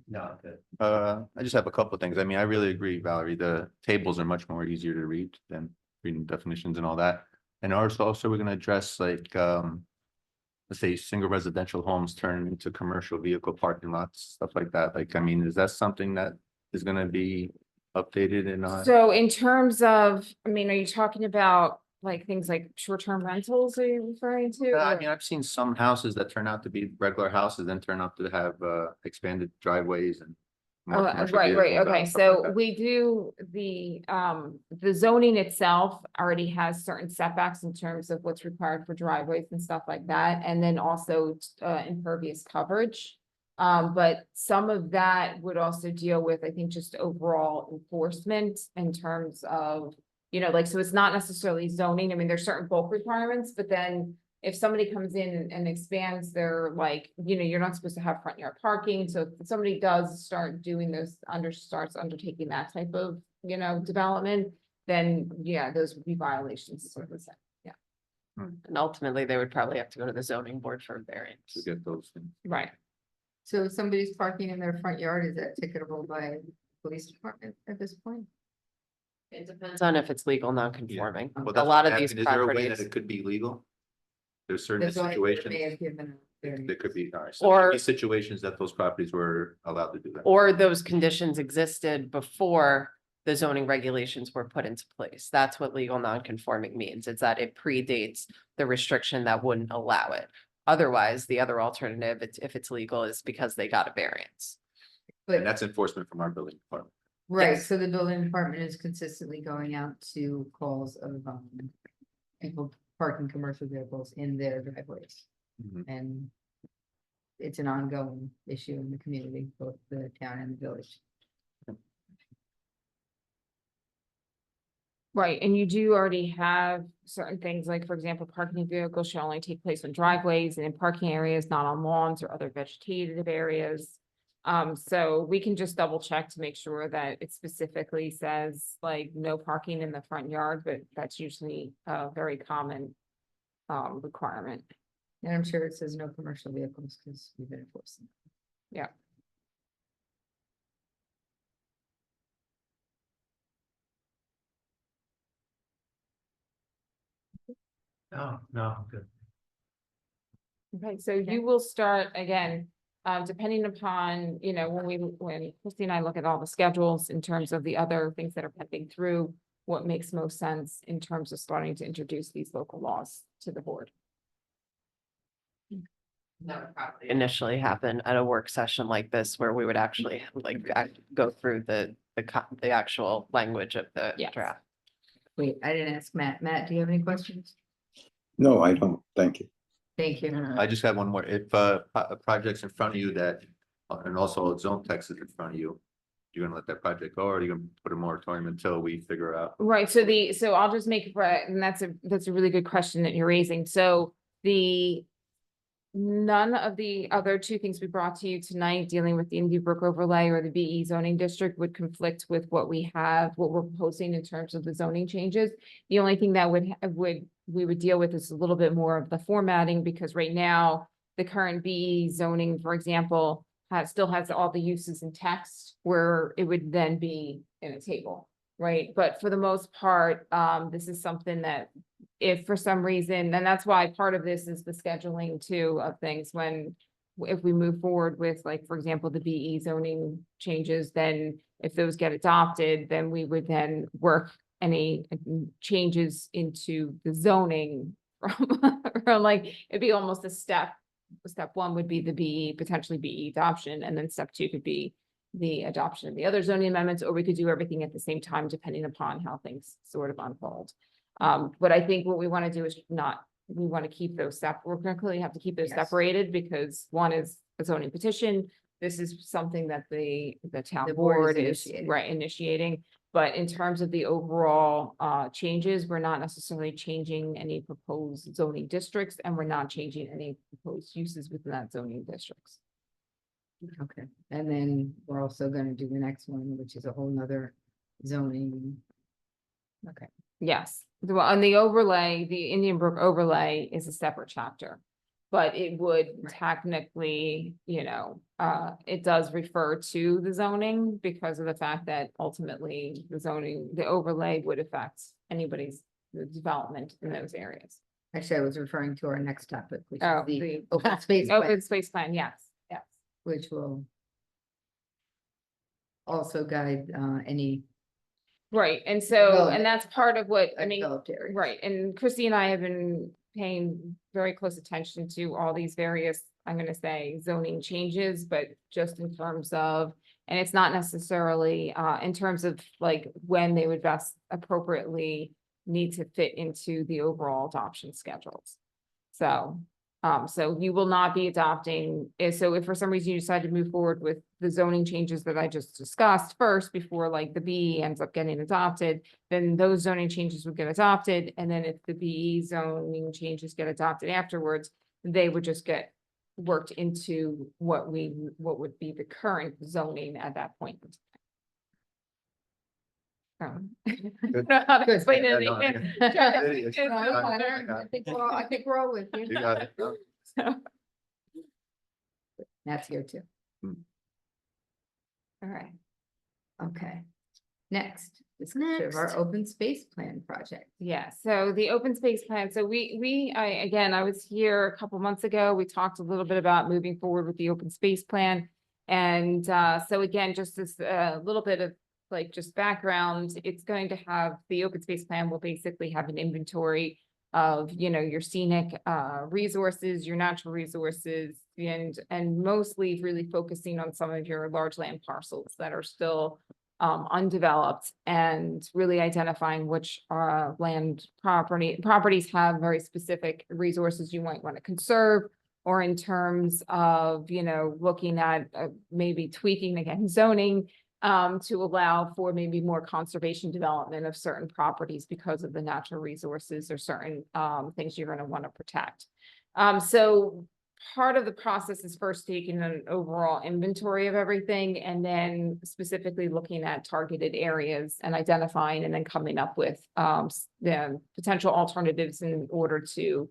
No, good. I just have a couple of things. I mean, I really agree, Valerie. The tables are much more easier to read than reading definitions and all that. And also we're gonna address like, let's say single residential homes turn into commercial vehicle parking lots, stuff like that. Like, I mean, is that something that is gonna be updated in So in terms of, I mean, are you talking about like things like short-term rentals, are you referring to? I or- mean, I've seen some houses that turn out to be regular houses, then turn out to have expanded driveways and. more Oh, commercial right, vehicles, okay, stuff like so that. we do the zoning itself already has certain setbacks in terms of what's required for driveways and stuff like that, and then also impervious coverage. But some of that would also deal with, I think, just overall enforcement in terms of, like, so it's not necessarily zoning, I mean, there's certain bulk requirements, but then if somebody comes in and expands their, like, you're not supposed to have front yard parking, so if somebody does start doing this, starts undertaking that type of, development, then, yeah, those would be violations, sort of, yeah, And ultimately, they would probably have to go to the zoning board for a To variance. get those things. right. So if somebody's parking in their front yard, is that ticketable by the police department at this point? It depends on if it's legal, non-conforming. Well, A that's lot what of I'm these asking. Is there a way that properties. it could be legal? There's certain The zoning board situations, may have given a there variance. could be, all right, so there could Or- be situations that those properties were allowed to do that. Or those conditions existed before the zoning regulations were put into place. That's what legal non-conforming means. It's that it predates the restriction that wouldn't allow it. Otherwise, the other alternative, if it's legal, is because they got a variance. But, And that's enforcement from our building department. right, yes. so the building department is consistently going out to calls of, people parking commercial vehicles in their driveways. Mhm. And it's an ongoing issue in the community, both the town and the village. Right, and you do already have certain things, like, for example, parking of vehicles shall only take place on driveways and in parking areas, not on lawns or other vegetative areas. So we can just double check to make sure that it specifically says like no parking in the front yard, but that's usually a very common requirement. And I'm sure it says no commercial vehicles because we've been enforcing. Oh, no, good. Okay, so you will start again, depending upon, when Christy and I look at all the schedules in terms of the other things that are pending through, what makes most sense in terms of starting to introduce these local laws to the board. That would probably initially happen at a work session like this, where we would actually go through the actual language of the Yes. draft. Wait, I didn't ask Matt. Matt, do you have any questions? No, I don't. Thank you. Thank you. I just have one more. If a project's in front of you that, and also a zone text is in front of you, you're gonna let that project go, or are you gonna put a moratorium until we figure out? Right, so I'll just make, and that's a really good question that you're raising, so none of the other two things we brought to you tonight, dealing with the Indian Brook overlay or the BE zoning district, would conflict with what we have, what we're proposing in terms of the zoning changes. The only thing that we would deal with is a little bit more of the formatting, because right now, the current BE zoning, for example, still has all the uses in text, where it would then be in a table, right? But for the most part, this is something that if for some reason, and that's why part of this is the scheduling too of things, if we move forward with, like, for example, the BE zoning changes, then if those get adopted, then we would then work any changes into the zoning from like, it'd be almost a step. Step one would be the BE, potentially BE adoption, and then step two could be the adoption of the other zoning amendments, or we could do everything at the same time, depending upon how things sort of unfold. But I think what we want to do is we want to keep those we're going to clearly have to keep those Yes. separated, because one is a zoning petition. This is something that the town The board board is is initiating. initiating. But in terms of the overall changes, we're not necessarily changing any proposed zoning districts, and we're not changing any proposed uses within that zoning districts. Okay, and then we're also gonna do the next one, which is a whole nother zoning. Okay, Yes, on the overlay, the Indian Brook overlay is a separate chapter. But it would technically, it does refer to the zoning because of the fact that ultimately the zoning, the overlay would affect anybody's development in those areas. Actually, I was referring to our next topic, which is Oh, the the open space plan, open space plan, yes, yes. which will also guide any Right, and so, Development. and that's part of what, I mean, developed areas. right, and Christy and I have been paying very close attention to all these various, I'm gonna say zoning changes, but just in terms of, and it's not necessarily in terms of like when they would best appropriately need to fit into the overall adoption schedules. So, so you will not be adopting, so if for some reason you decide to move forward with the zoning changes that I just discussed first before like the B ends up getting adopted, then those zoning changes would get adopted, and then if the BE zoning changes get adopted afterwards, they would just get worked into what would be the current zoning at that point. I don't know how to Good. explain Yeah, it. no, again. It's- No, I I got it. got I it. think we're all with you. You got it. No, That's here too. All right. Okay. Next, discussion of our Next. open space plan project. Yeah, so the open space plan, so I was here a couple months ago, we talked a little bit about moving forward with the open space plan. And so again, just this little bit of like just background, it's going to have, the open space plan will basically have an inventory of, your scenic resources, your natural resources, and mostly really focusing on some of your large land parcels that are still undeveloped, and really identifying which properties have very specific resources you might want to conserve, or in terms of, looking at maybe tweaking again zoning to allow for maybe more conservation development of certain properties because of the natural resources or certain things you're going to want to protect. So part of the process is first taking an overall inventory of everything, and then specifically looking at targeted areas and identifying and then coming up with the potential alternatives in order to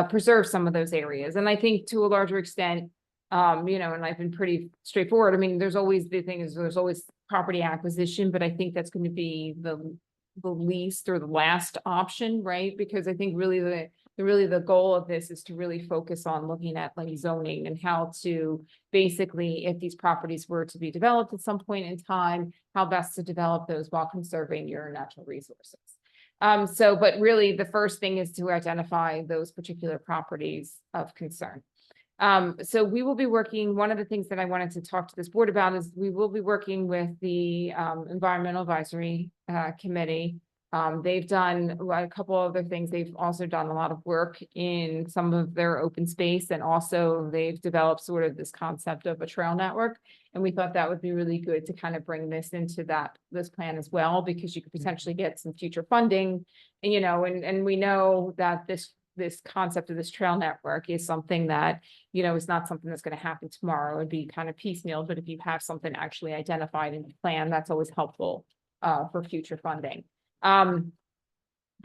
preserve some of those areas. And I think to a larger extent, and I've been pretty straightforward. I mean, there's always property acquisition, but I think that's going to be the least or the last option, right? Because I think really the goal of this is to really focus on looking at like zoning and how to basically, if these properties were to be developed at some point in time, how best to develop those while conserving your natural resources. But really the first thing is to identify those particular properties of concern. So we will be working, one of the things that I wanted to talk to this board about is we will be working with the Environmental Advisory Committee. They've done a couple other things. They've also done a lot of work in some of their open space, and also they've developed sort of this concept of a trail network. And we thought that would be really good to kind of bring this into this plan as well, because you could potentially get some future funding, and, and we know that this concept of this trail network is something that, is not something that's going to happen tomorrow. It'd be kind of piecemeal, but if you have something actually identified in the plan, that's always helpful for future funding.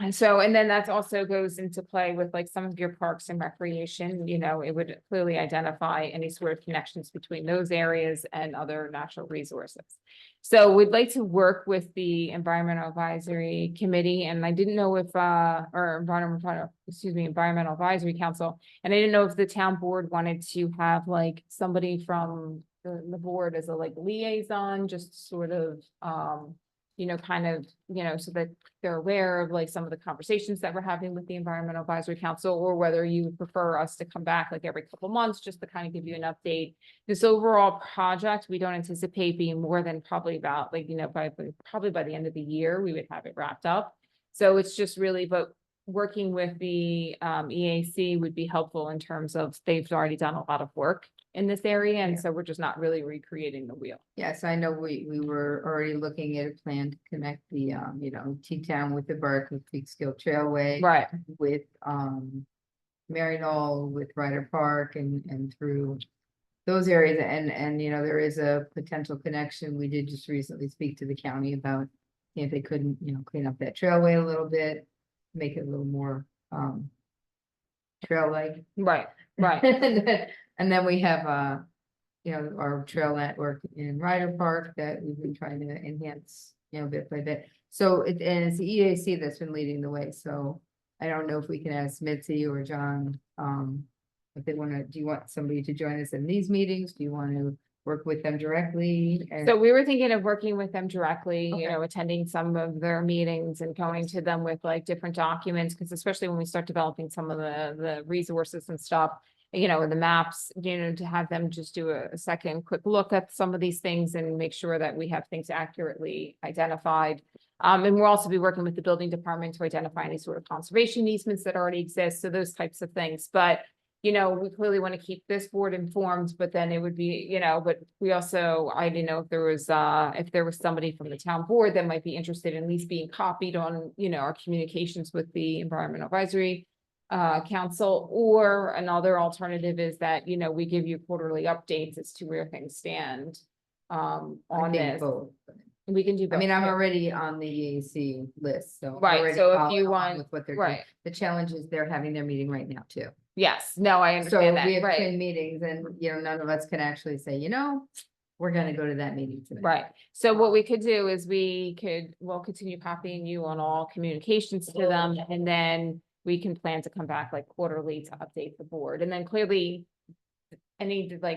And then that also goes into play with like some of your parks and recreation, it would clearly identify any sort of connections between those areas and other natural resources. So we'd like to work with the Environmental Advisory Committee, and I didn't know if, Environmental Advisory Council, and I didn't know if the town board wanted to have like somebody from the board as a like liaison, just sort of, so that they're aware of like some of the conversations that we're having with the Environmental Advisory Council, or whether you would prefer us to come back like every couple months just to kind of give you an update. This overall project, we don't anticipate being more than probably about like, probably by the end of the year, we would have it wrapped up. So it's just really, but working with the EAC would be helpful in terms of they've already done a lot of work in this area. And so we're just not really recreating the wheel. Yes, I know we were already looking at a plan to connect the, T-Town with the Berkeley Peekskill Trailway. Right. With, Maryknoll, with Ryder Park and through those areas. And, there is a potential connection. We did just recently speak to the county about if they couldn't, clean up that trailway a little bit, make it a little more, trail-like. Right, right. And then we have, our trail network in Ryder Park that we've been trying to enhance, bit by bit. So and it's the EAC that's been leading the way, so I don't know if we can ask Mitzi or John, if they wanna, do you want somebody to join us in these meetings? Do you want to work with them directly? And So we were thinking of working with them directly, Okay. attending some of their meetings and going to them with like different documents, because especially when we start developing some of the resources and stuff, and the maps, to have them just do a second quick look at some of these things and make sure that we have things accurately identified. And we'll also be working with the building department to identify any sort of conservation easements that already exist, so those types of things, but we clearly want to keep this board informed, but then it would be, but we also, I didn't know if there was somebody from the town board that might be interested in at least being copied on, our communications with the Environmental Advisory Council, or another alternative is that, we give you quarterly updates as to where things stand I on think this. both. We can do both. I mean, I'm yeah. already on the EAC list, so. I'm Right, already so if following you along want- with what they're doing. right. The challenge is they're having their meeting right now too. Yes, no, I So understand we that, have right. 10 meetings and, none of us can actually say, we're gonna go to that meeting today. Right, so what we could do is we'll continue copying you on all communications to them, and then we can plan to come back like quarterly to update the board, and then clearly.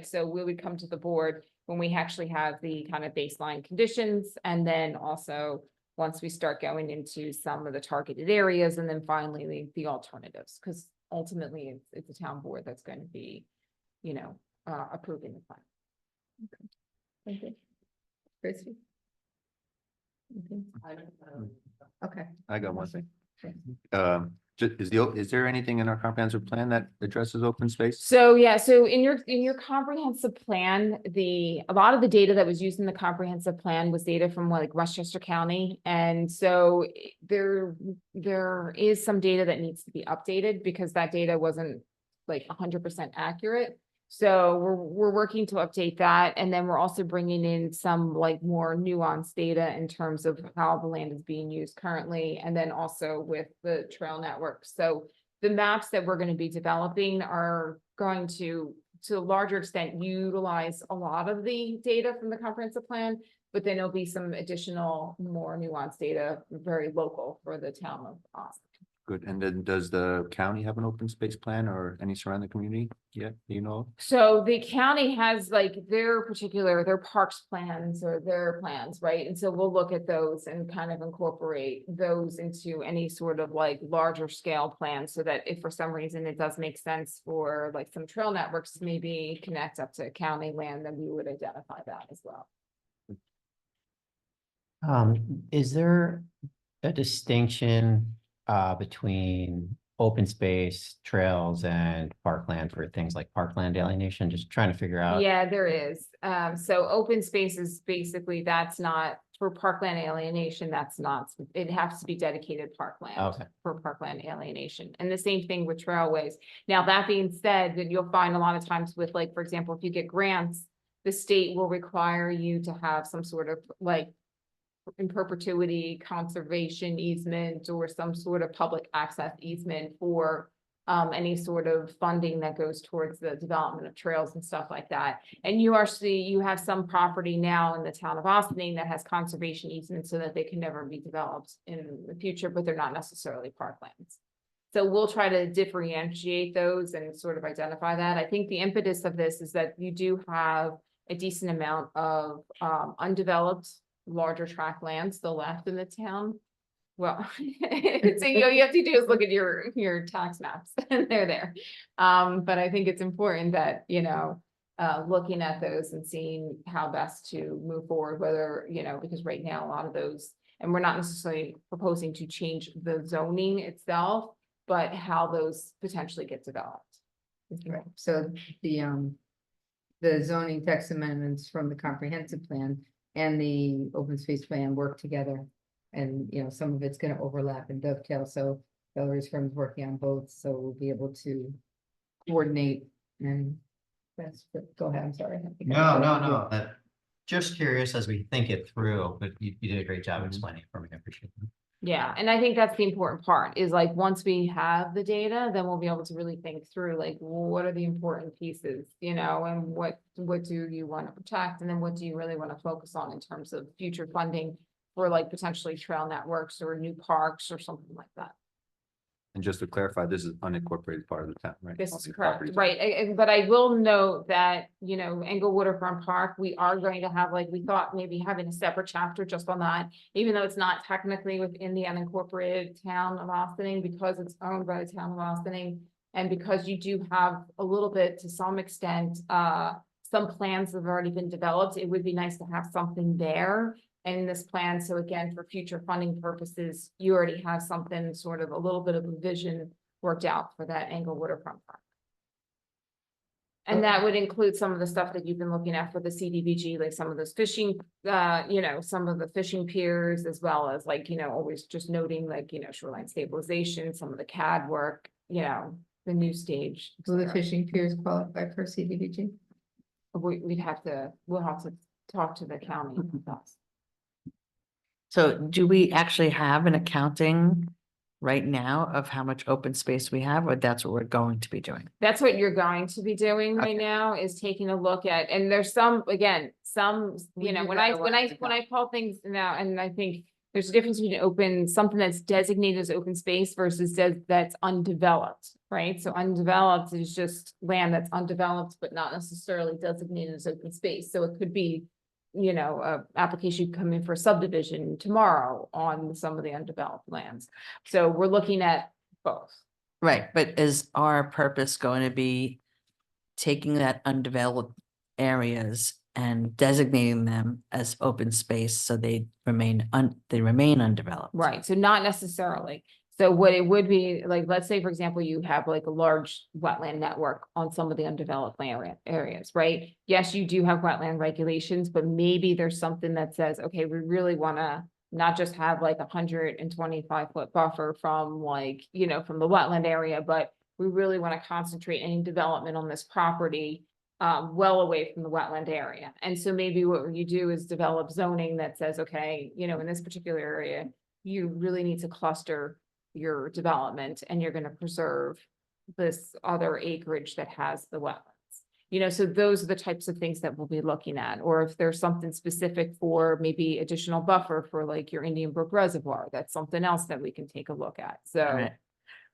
So we would come to the board when we actually have the kind of baseline conditions, and then also. Once we start going into some of the targeted areas, and then finally the alternatives, because ultimately it's a town board that's going to be, approving the plan. Thank you. Christie? Okay. I got one thing. Okay. Is there anything in our comprehensive plan that addresses open space? So, yeah, so in your comprehensive plan, a lot of the data that was used in the comprehensive plan was data from like Westchester County. And so there is some data that needs to be updated because that data wasn't like 100% accurate. So we're working to update that. And then we're also bringing in some like more nuanced data in terms of how the land is being used currently. And then also with the trail network. So the maps that we're going to be developing are going to a larger extent, utilize a lot of the data from the comprehensive plan, but then there'll be some additional, more nuanced data, very local for the town of Austin. Good. And then does the county have an open space plan or any surrounding community yet? Do you know? So the county has like their parks plans or their plans, right? And so we'll look at those and kind of incorporate those into any sort of like larger scale plan, so that if for some reason it does make sense for like some trail networks to maybe connect up to county land, then we would identify that as well. Is there a distinction between open space, trails, and parkland for things like parkland alienation? Just trying to figure out. Yeah, there is. So open space is basically, that's not for parkland alienation, it has to be dedicated parkland. Okay. For parkland alienation. And the same thing with trailways. Now, that being said, that you'll find a lot of times with like, for example, if you get grants, the state will require you to have some sort of like in perpetuity conservation easement or some sort of public access easement for any sort of funding that goes towards the development of trails and stuff like that. And you have some property now in the town of Austin that has conservation easements so that they can never be developed in the future, but they're not necessarily parklands. So we'll try to differentiate those and sort of identify that. I think the impetus of this is that you do have a decent amount of undeveloped larger tract lands still left in the town. Well, so you have to do is look at your tax maps and they're there. But I think it's important that, looking at those and seeing how best to move forward, whether, because right now a lot of those, and we're not necessarily proposing to change the zoning itself, but how those potentially get developed. Right. So the zoning text amendments from the comprehensive plan and the open space plan work together. And, some of it's gonna overlap and dovetail, so Valerie's firm's working on both, so we'll be able to coordinate and go ahead, I'm sorry. No. Just curious as we think it through, but you did a great job Mhm. explaining it for me. I appreciate it. Yeah, and I think that's the important part, is like, once we have the data, then we'll be able to really think through, like, what are the important pieces, you know, and what do you want to protect, and then what do you really want to focus on in terms of future funding for like potentially trail networks or new parks or something like that. And just to clarify, this is unincorporated part of the town, right? This All is these correct, properties. right, but I will note that, you know, Englewood Waterfront Park, we are going to have, like, we thought maybe having a separate chapter just on that. Even though it's not technically within the unincorporated town of Austining, because it's owned by the town of Austining. And because you do have a little bit, to some extent, some plans have already been developed, it would be nice to have something there. In this plan, so again, for future funding purposes, you already have something, sort of a little bit of a vision worked out for that Englewood Waterfront Park. And that would include some of the stuff that you've been looking at for the CDBG, like some of those fishing, you know, some of the fishing piers, as well as, like, you know, always just noting, like, you know, shoreline stabilization, some of the CAD work, you know, the new stage. et Will the cetera. fishing piers qualify for CDBG? We'll have to talk to the county. about that. So do we actually have an accounting right now of how much open space we have, or that's what we're going to be doing? That's what you're going to be doing right Okay. now, is taking a look at, and there's some, again, some, We you know, do when that I, a when while I, when I call things now, and I think there's a difference between open, something that's designated as open space versus that's undeveloped, right? So undeveloped is just land that's undeveloped, but not necessarily designated as open space. So it could be, you know, a application could come in for subdivision tomorrow on some of the undeveloped lands. So we're looking at both. Right, but is our purpose going to be taking that undeveloped areas and designating them as open space so they remain undeveloped? Right, so not necessarily. So what it would be, like, let's say, for example, you have like a large wetland network on some of the undeveloped areas, right? Yes, you do have wetland regulations, but maybe there's something that says, okay, we really wanna not just have like 125-foot buffer from, like, you know, from the wetland area, but we really want to concentrate any development on this property well away from the wetland area. And so maybe what you do is develop zoning that says, okay, you know, in this particular area, you really need to cluster your development, and you're gonna preserve this other acreage that has the wetlands. You know, so those are the types of things that we'll be looking at, or if there's something specific for maybe additional buffer for like your Indian Brook Reservoir, that's something else that we can take a look at, so. Right.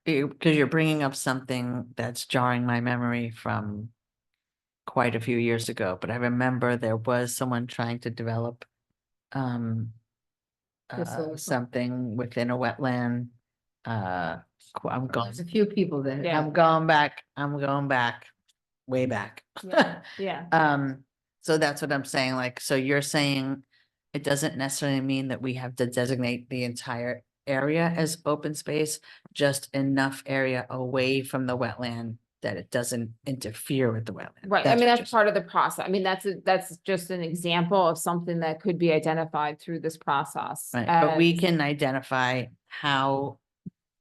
Because you're bringing up something that's jarring my memory from quite a few years ago, but I remember there was someone trying to develop The solar farm. something within a wetland. I'm going, There's a few people that. Yeah. I'm going back, way back. Yeah. So that's what I'm saying, like, so you're saying it doesn't necessarily mean that we have to designate the entire area as open space, just enough area away from the wetland that it doesn't interfere with the wetland. Right, I mean, what that's you're part of the process. I mean, that's just an example of something that could be identified through this process. saying. Right, but we as- can identify how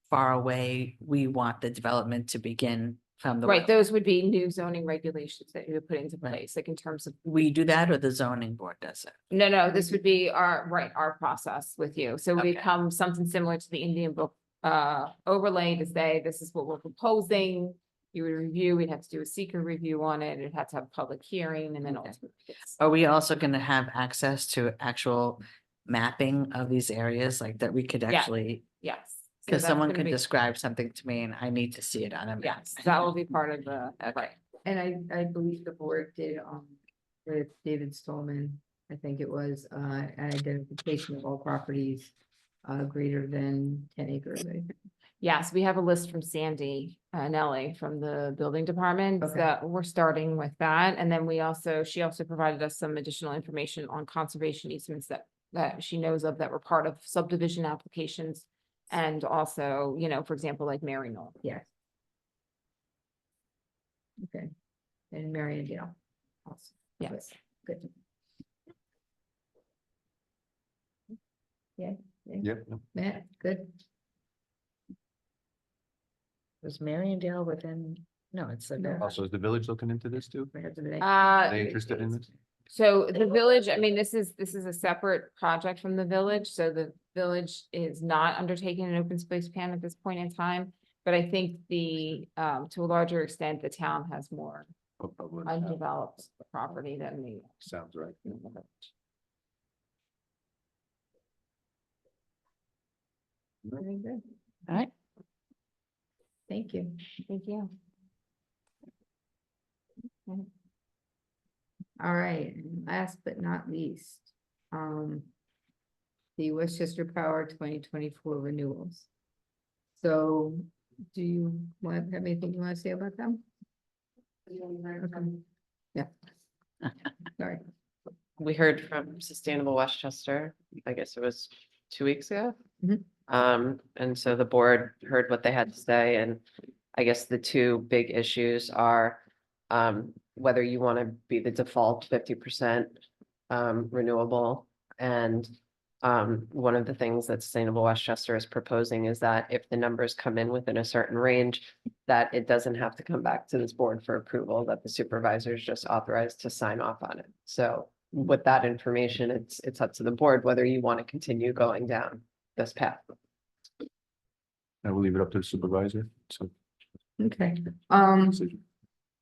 far away we want the development to begin from the. Right, wetland. those would be new zoning regulations that you would put into Right. place, like in terms of, We do that, or the zoning board does it? no, this would be our process with you. So we Okay. become something similar to the Indian Book overlay to say, this is what we're proposing. You would review, we'd have to do a seeker review on it, it'd have to have a public hearing, and then Okay. ultimately. it's- Are we also gonna have access to actual mapping of these areas, like that we could Yeah. actually? Yes. So Because that's someone gonna could be- describe something to me and I need to see it on a map. Yes, that will be part of the, Okay. right. And I believe the board did, with David Stolman, I think it was, an identification of all properties, greater than 10 acres. I think. Yes, we have a list from Sandy Nelly from the building department, Okay. that we're starting with that. And then she also provided us some additional information on conservation easements that she knows of that were part of subdivision applications. And also, you know, for example, like Mary Knoll. Yes. Okay, and Marion Dale. Also. Yes. Good. Yeah, Yep. Matt, good. Was Mariondale within, no, it's the. No. village. Also, is the village looking into this too? We have to make- Are they interested in this? So the village, I mean, this is a separate project from the village, so the village is not undertaking an open space plan at this point in time. But I think to a larger extent, the town has more undeveloped property than the. Sounds right. Very good. All right. Thank you. Thank you. All right, and last but not least, the Westchester Power 2024 renewals. So do you have anything you want to say about them? Okay. Yeah. Sorry. We heard from Sustainable Westchester, I guess it was 2 weeks ago. Mhm. And so the board heard what they had to say, and I guess the two big issues are whether you want to be the default 50% renewable. And one of the things that Sustainable Westchester is proposing is that if the numbers come in within a certain range, that it doesn't have to come back to this board for approval, that the supervisor is just authorized to sign off on it. So with that information, it's up to the board whether you want to continue going down this path. I will leave it up to the supervisor, so. Okay,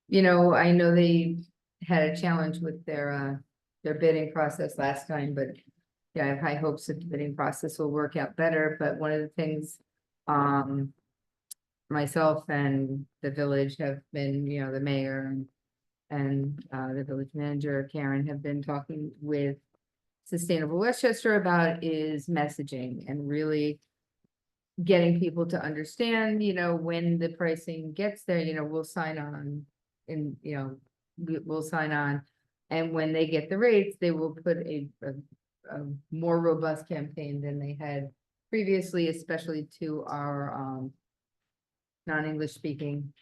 you know, I know they had a challenge with their bidding process last time, but yeah, I have high hopes that the bidding process will work out better, but one of the things, myself and the village have been, you know, the mayor and the village manager, Karen, have been talking with Sustainable Westchester about is messaging and really getting people to understand, you know, when the pricing gets there, you know, we'll sign on and, you know, we'll sign on. And when they get the rates, they will put a more robust campaign than they had previously, especially to our non-English speaking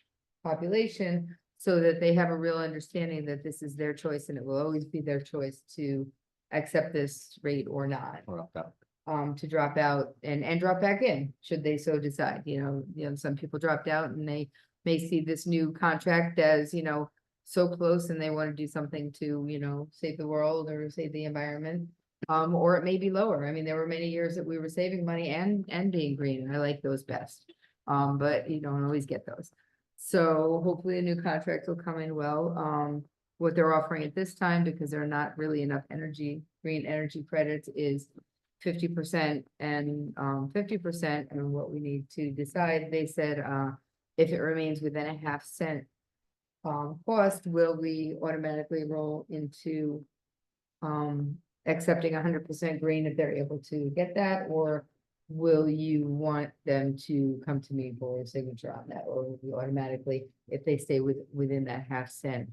population, so that they have a real understanding that this is their choice and it will always be their choice to accept this rate or not. Or opt out. To drop out and drop back in, should they so decide, you know, some people dropped out and they may see this new contract as, you know, so close and they want to do something to, you know, save the world or save the environment. Or it may be lower. I mean, there were many years that we were saving money and being green, and I like those best. But you don't always get those. So hopefully a new contract will come in well. What they're offering at this time, because there are not really enough green energy credits, is 50% and 50%. And what we need to decide, they said, if it remains within a half-cent cost, will we automatically roll into accepting 100% green if they're able to get that, or will you want them to come to me for a signature on that, or will you automatically, if they stay within that half-cent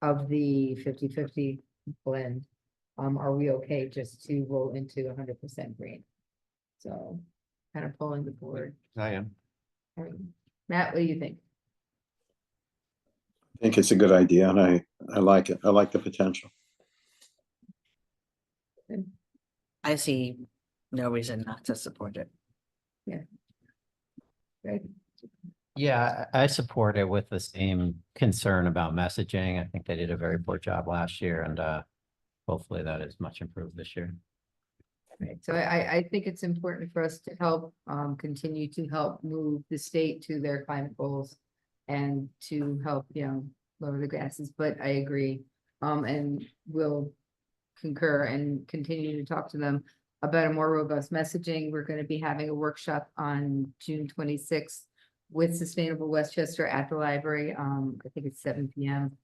of the 50-50 blend, are we okay just to roll into 100% green? So kind of pulling the board. I am. All right. Matt, what do you think? I think it's a good idea and I like it. I like the potential. I see no reason not to support it. Great. Yeah, I support it with the same concern about messaging. I think they did a very poor job last year and hopefully that is much improved this year. Right, so I think it's important for us to help, continue to help move the state to their climate goals and to help, you know, lower the gases, but I agree. And we'll concur and continue to talk to them about a more robust messaging. We're going to be having a workshop on June 26th with Sustainable Westchester at the library. I think it's 7 p.m.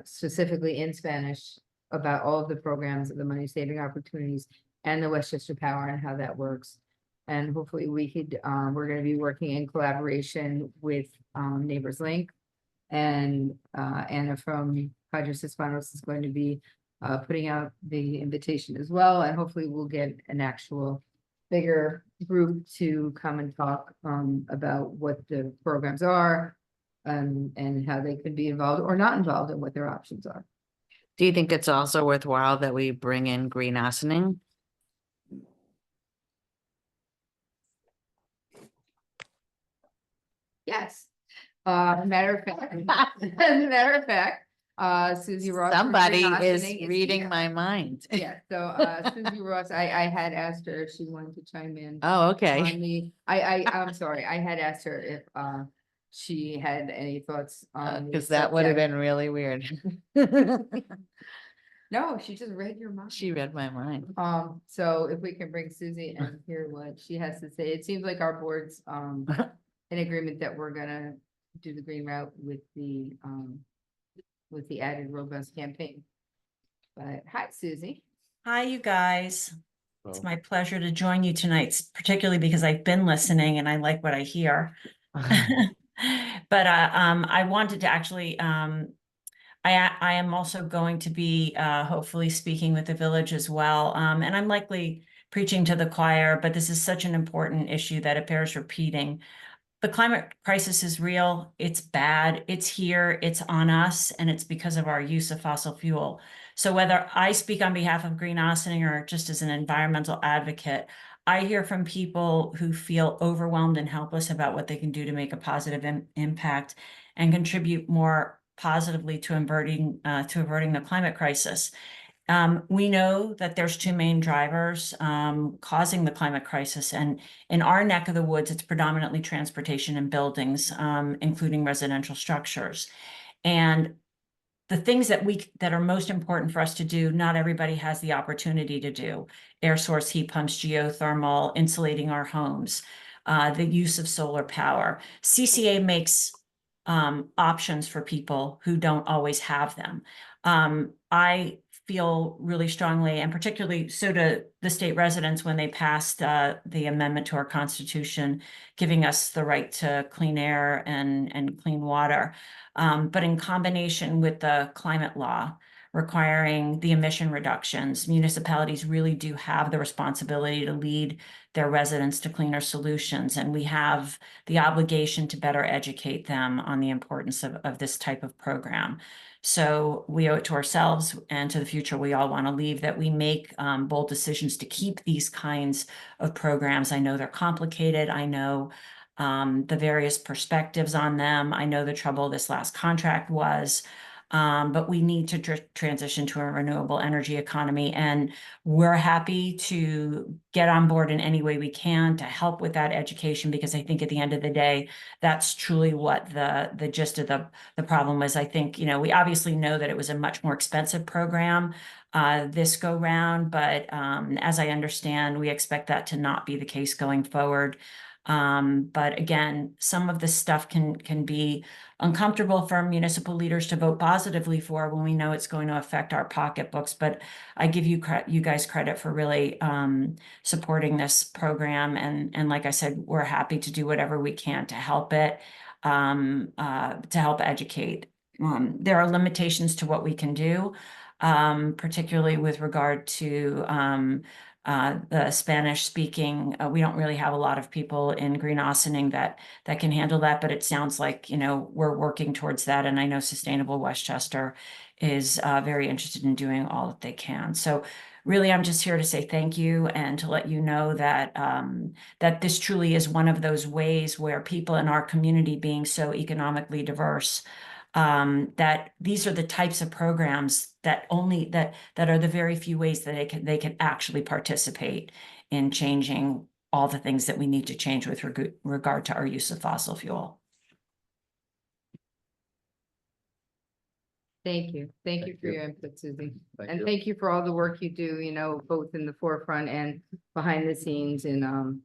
Specifically in Spanish about all of the programs, the money saving opportunities, and the Westchester Power and how that works. And hopefully we could, we're going to be working in collaboration with Neighbors Link, and Anna from Hydros Hispanos is going to be putting out the invitation as well. And hopefully we'll get an actual bigger group to come and talk about what the programs are and how they could be involved or not involved and what their options are. Do you think it's also worthwhile that we bring in green oceaning? Yes. Matter of fact, as a matter of fact, Susie Ross. from Somebody Green is Oceaning reading here. my mind. Yeah, so, Susie Ross, I had asked her if she wanted to chime in. Oh, okay. On the, I'm sorry, I had asked her if, she had any thoughts on. the Because that would have subject. been really weird. No, she just read your mind. She read my mind. So if we can bring Susie and hear what she has to say, it seems like our board's, in agreement that we're gonna do the green route with the added robust campaign. But hi, Susie. Hi, you guys. It's my pleasure to join you tonight, particularly because I've been listening and I like what I hear. But I wanted to actually, I am also going to be hopefully speaking with the village as well. And I'm likely preaching to the choir, but this is such an important issue that it bears repeating. The climate crisis is real, it's bad, it's here, it's on us, and it's because of our use of fossil fuel. So whether I speak on behalf of Green Ossining or just as an environmental advocate, I hear from people who feel overwhelmed and helpless about what they can do to make a positive impact and contribute more positively to averting the climate crisis. We know that there's two main drivers causing the climate crisis, and in our neck of the woods, it's predominantly transportation and buildings, including residential structures. And the things that are most important for us to do, not everybody has the opportunity to do. Air source heat pumps, geothermal, insulating our homes, the use of solar power. CCA makes options for people who don't always have them. I feel really strongly, and particularly so do the state residents when they passed the amendment to our constitution, giving us the right to clean air and clean water. But in combination with the climate law requiring the emission reductions, municipalities really do have the responsibility to lead their residents to cleaner solutions. And we have the obligation to better educate them on the importance of this type of program. So we owe it to ourselves and to the future we all want to leave that we make bold decisions to keep these kinds of programs. I know they're complicated. I know the various perspectives on them. I know the trouble this last contract was. But we need to transition to a renewable energy economy, and we're happy to get on board in any way we can to help with that education, because I think at the end of the day, that's truly what the gist of the problem was. I think, you know, we obviously know that it was a much more expensive program this go round, but as I understand, we expect that to not be the case going forward. But again, some of this stuff can be uncomfortable for municipal leaders to vote positively for when we know it's going to affect our pocketbooks. But I give you guys credit for really supporting this program. And like I said, we're happy to do whatever we can to help it, to help educate. There are limitations to what we can do, particularly with regard to the Spanish speaking. We don't really have a lot of people in Green Ossining that can handle that, but it sounds like, you know, we're working towards that. And I know Sustainable Westchester is very interested in doing all that they can. So really, I'm just here to say thank you and to let you know that that this truly is one of those ways where people in our community, being so economically diverse, that these are the types of programs that are the very few ways that they can actually participate in changing all the things that we need to change with regard to our use of fossil fuel. Thank you. Thank you for your input, Susie. Thank And you. thank you for all the work you do, you know, both in the forefront and behind the scenes in,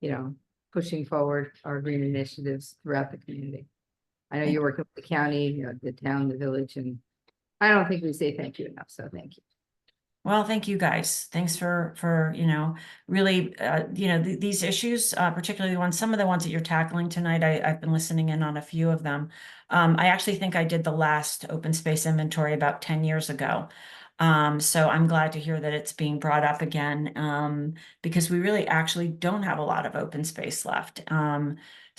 you know, pushing forward our green initiatives throughout the community. I know you're working with the county, you know, the town, the village, and I don't think we say thank you enough, so thank you. Well, thank you guys. Thanks for, you know, really, you know, these issues, particularly some of the ones that you're tackling tonight. I've been listening in on a few of them. I actually think I did the last open space inventory about 10 years ago. So I'm glad to hear that it's being brought up again, because we really actually don't have a lot of open space left.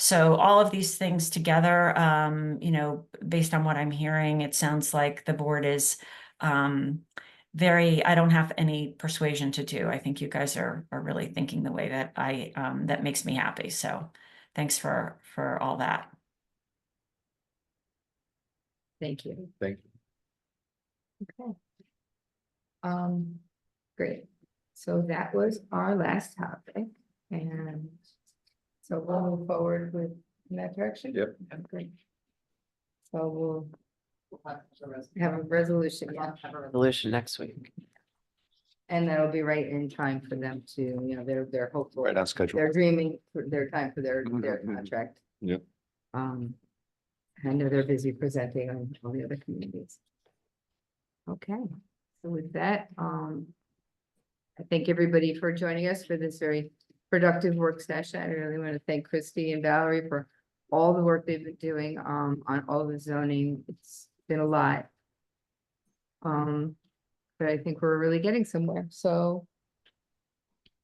So all of these things together, you know, based on what I'm hearing, it sounds like the board is I don't have any persuasion to do. I think you guys are really thinking the way that that makes me happy. So thanks for all that. Thank you. Thank you. Okay. Great. So that was our last topic, and so we'll move forward with in that direction. Yep. Great. So we'll have a resolution, yeah, Resolution next week. and that'll be right in time for them to, they're hopeful. Right on schedule. They're dreaming for their time for their Mhm. contract. Yep. I know they're busy presenting on all the other communities. Okay, so with that, I thank everybody for joining us for this very productive work session. I really want to thank Christy and Valerie for all the work they've been doing, on all the zoning. It's been a lot. But I think we're really getting somewhere, so.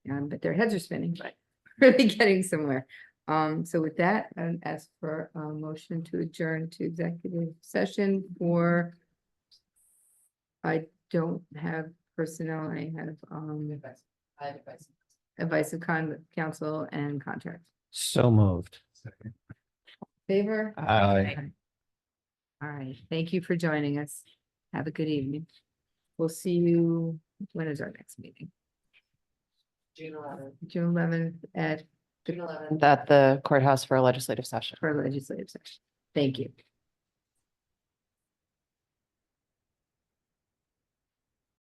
But their heads are spinning, but really getting somewhere. So with that, I'd ask for a motion to adjourn to executive session for. I don't have personnel, I have, advice of council and contract. So moved. Favor? Aye. All right, thank you for joining us. Have a good evening. We'll see you, when is our next meeting? June 11th. June 11th at At the courthouse for a legislative session. for legislative session. Thank you.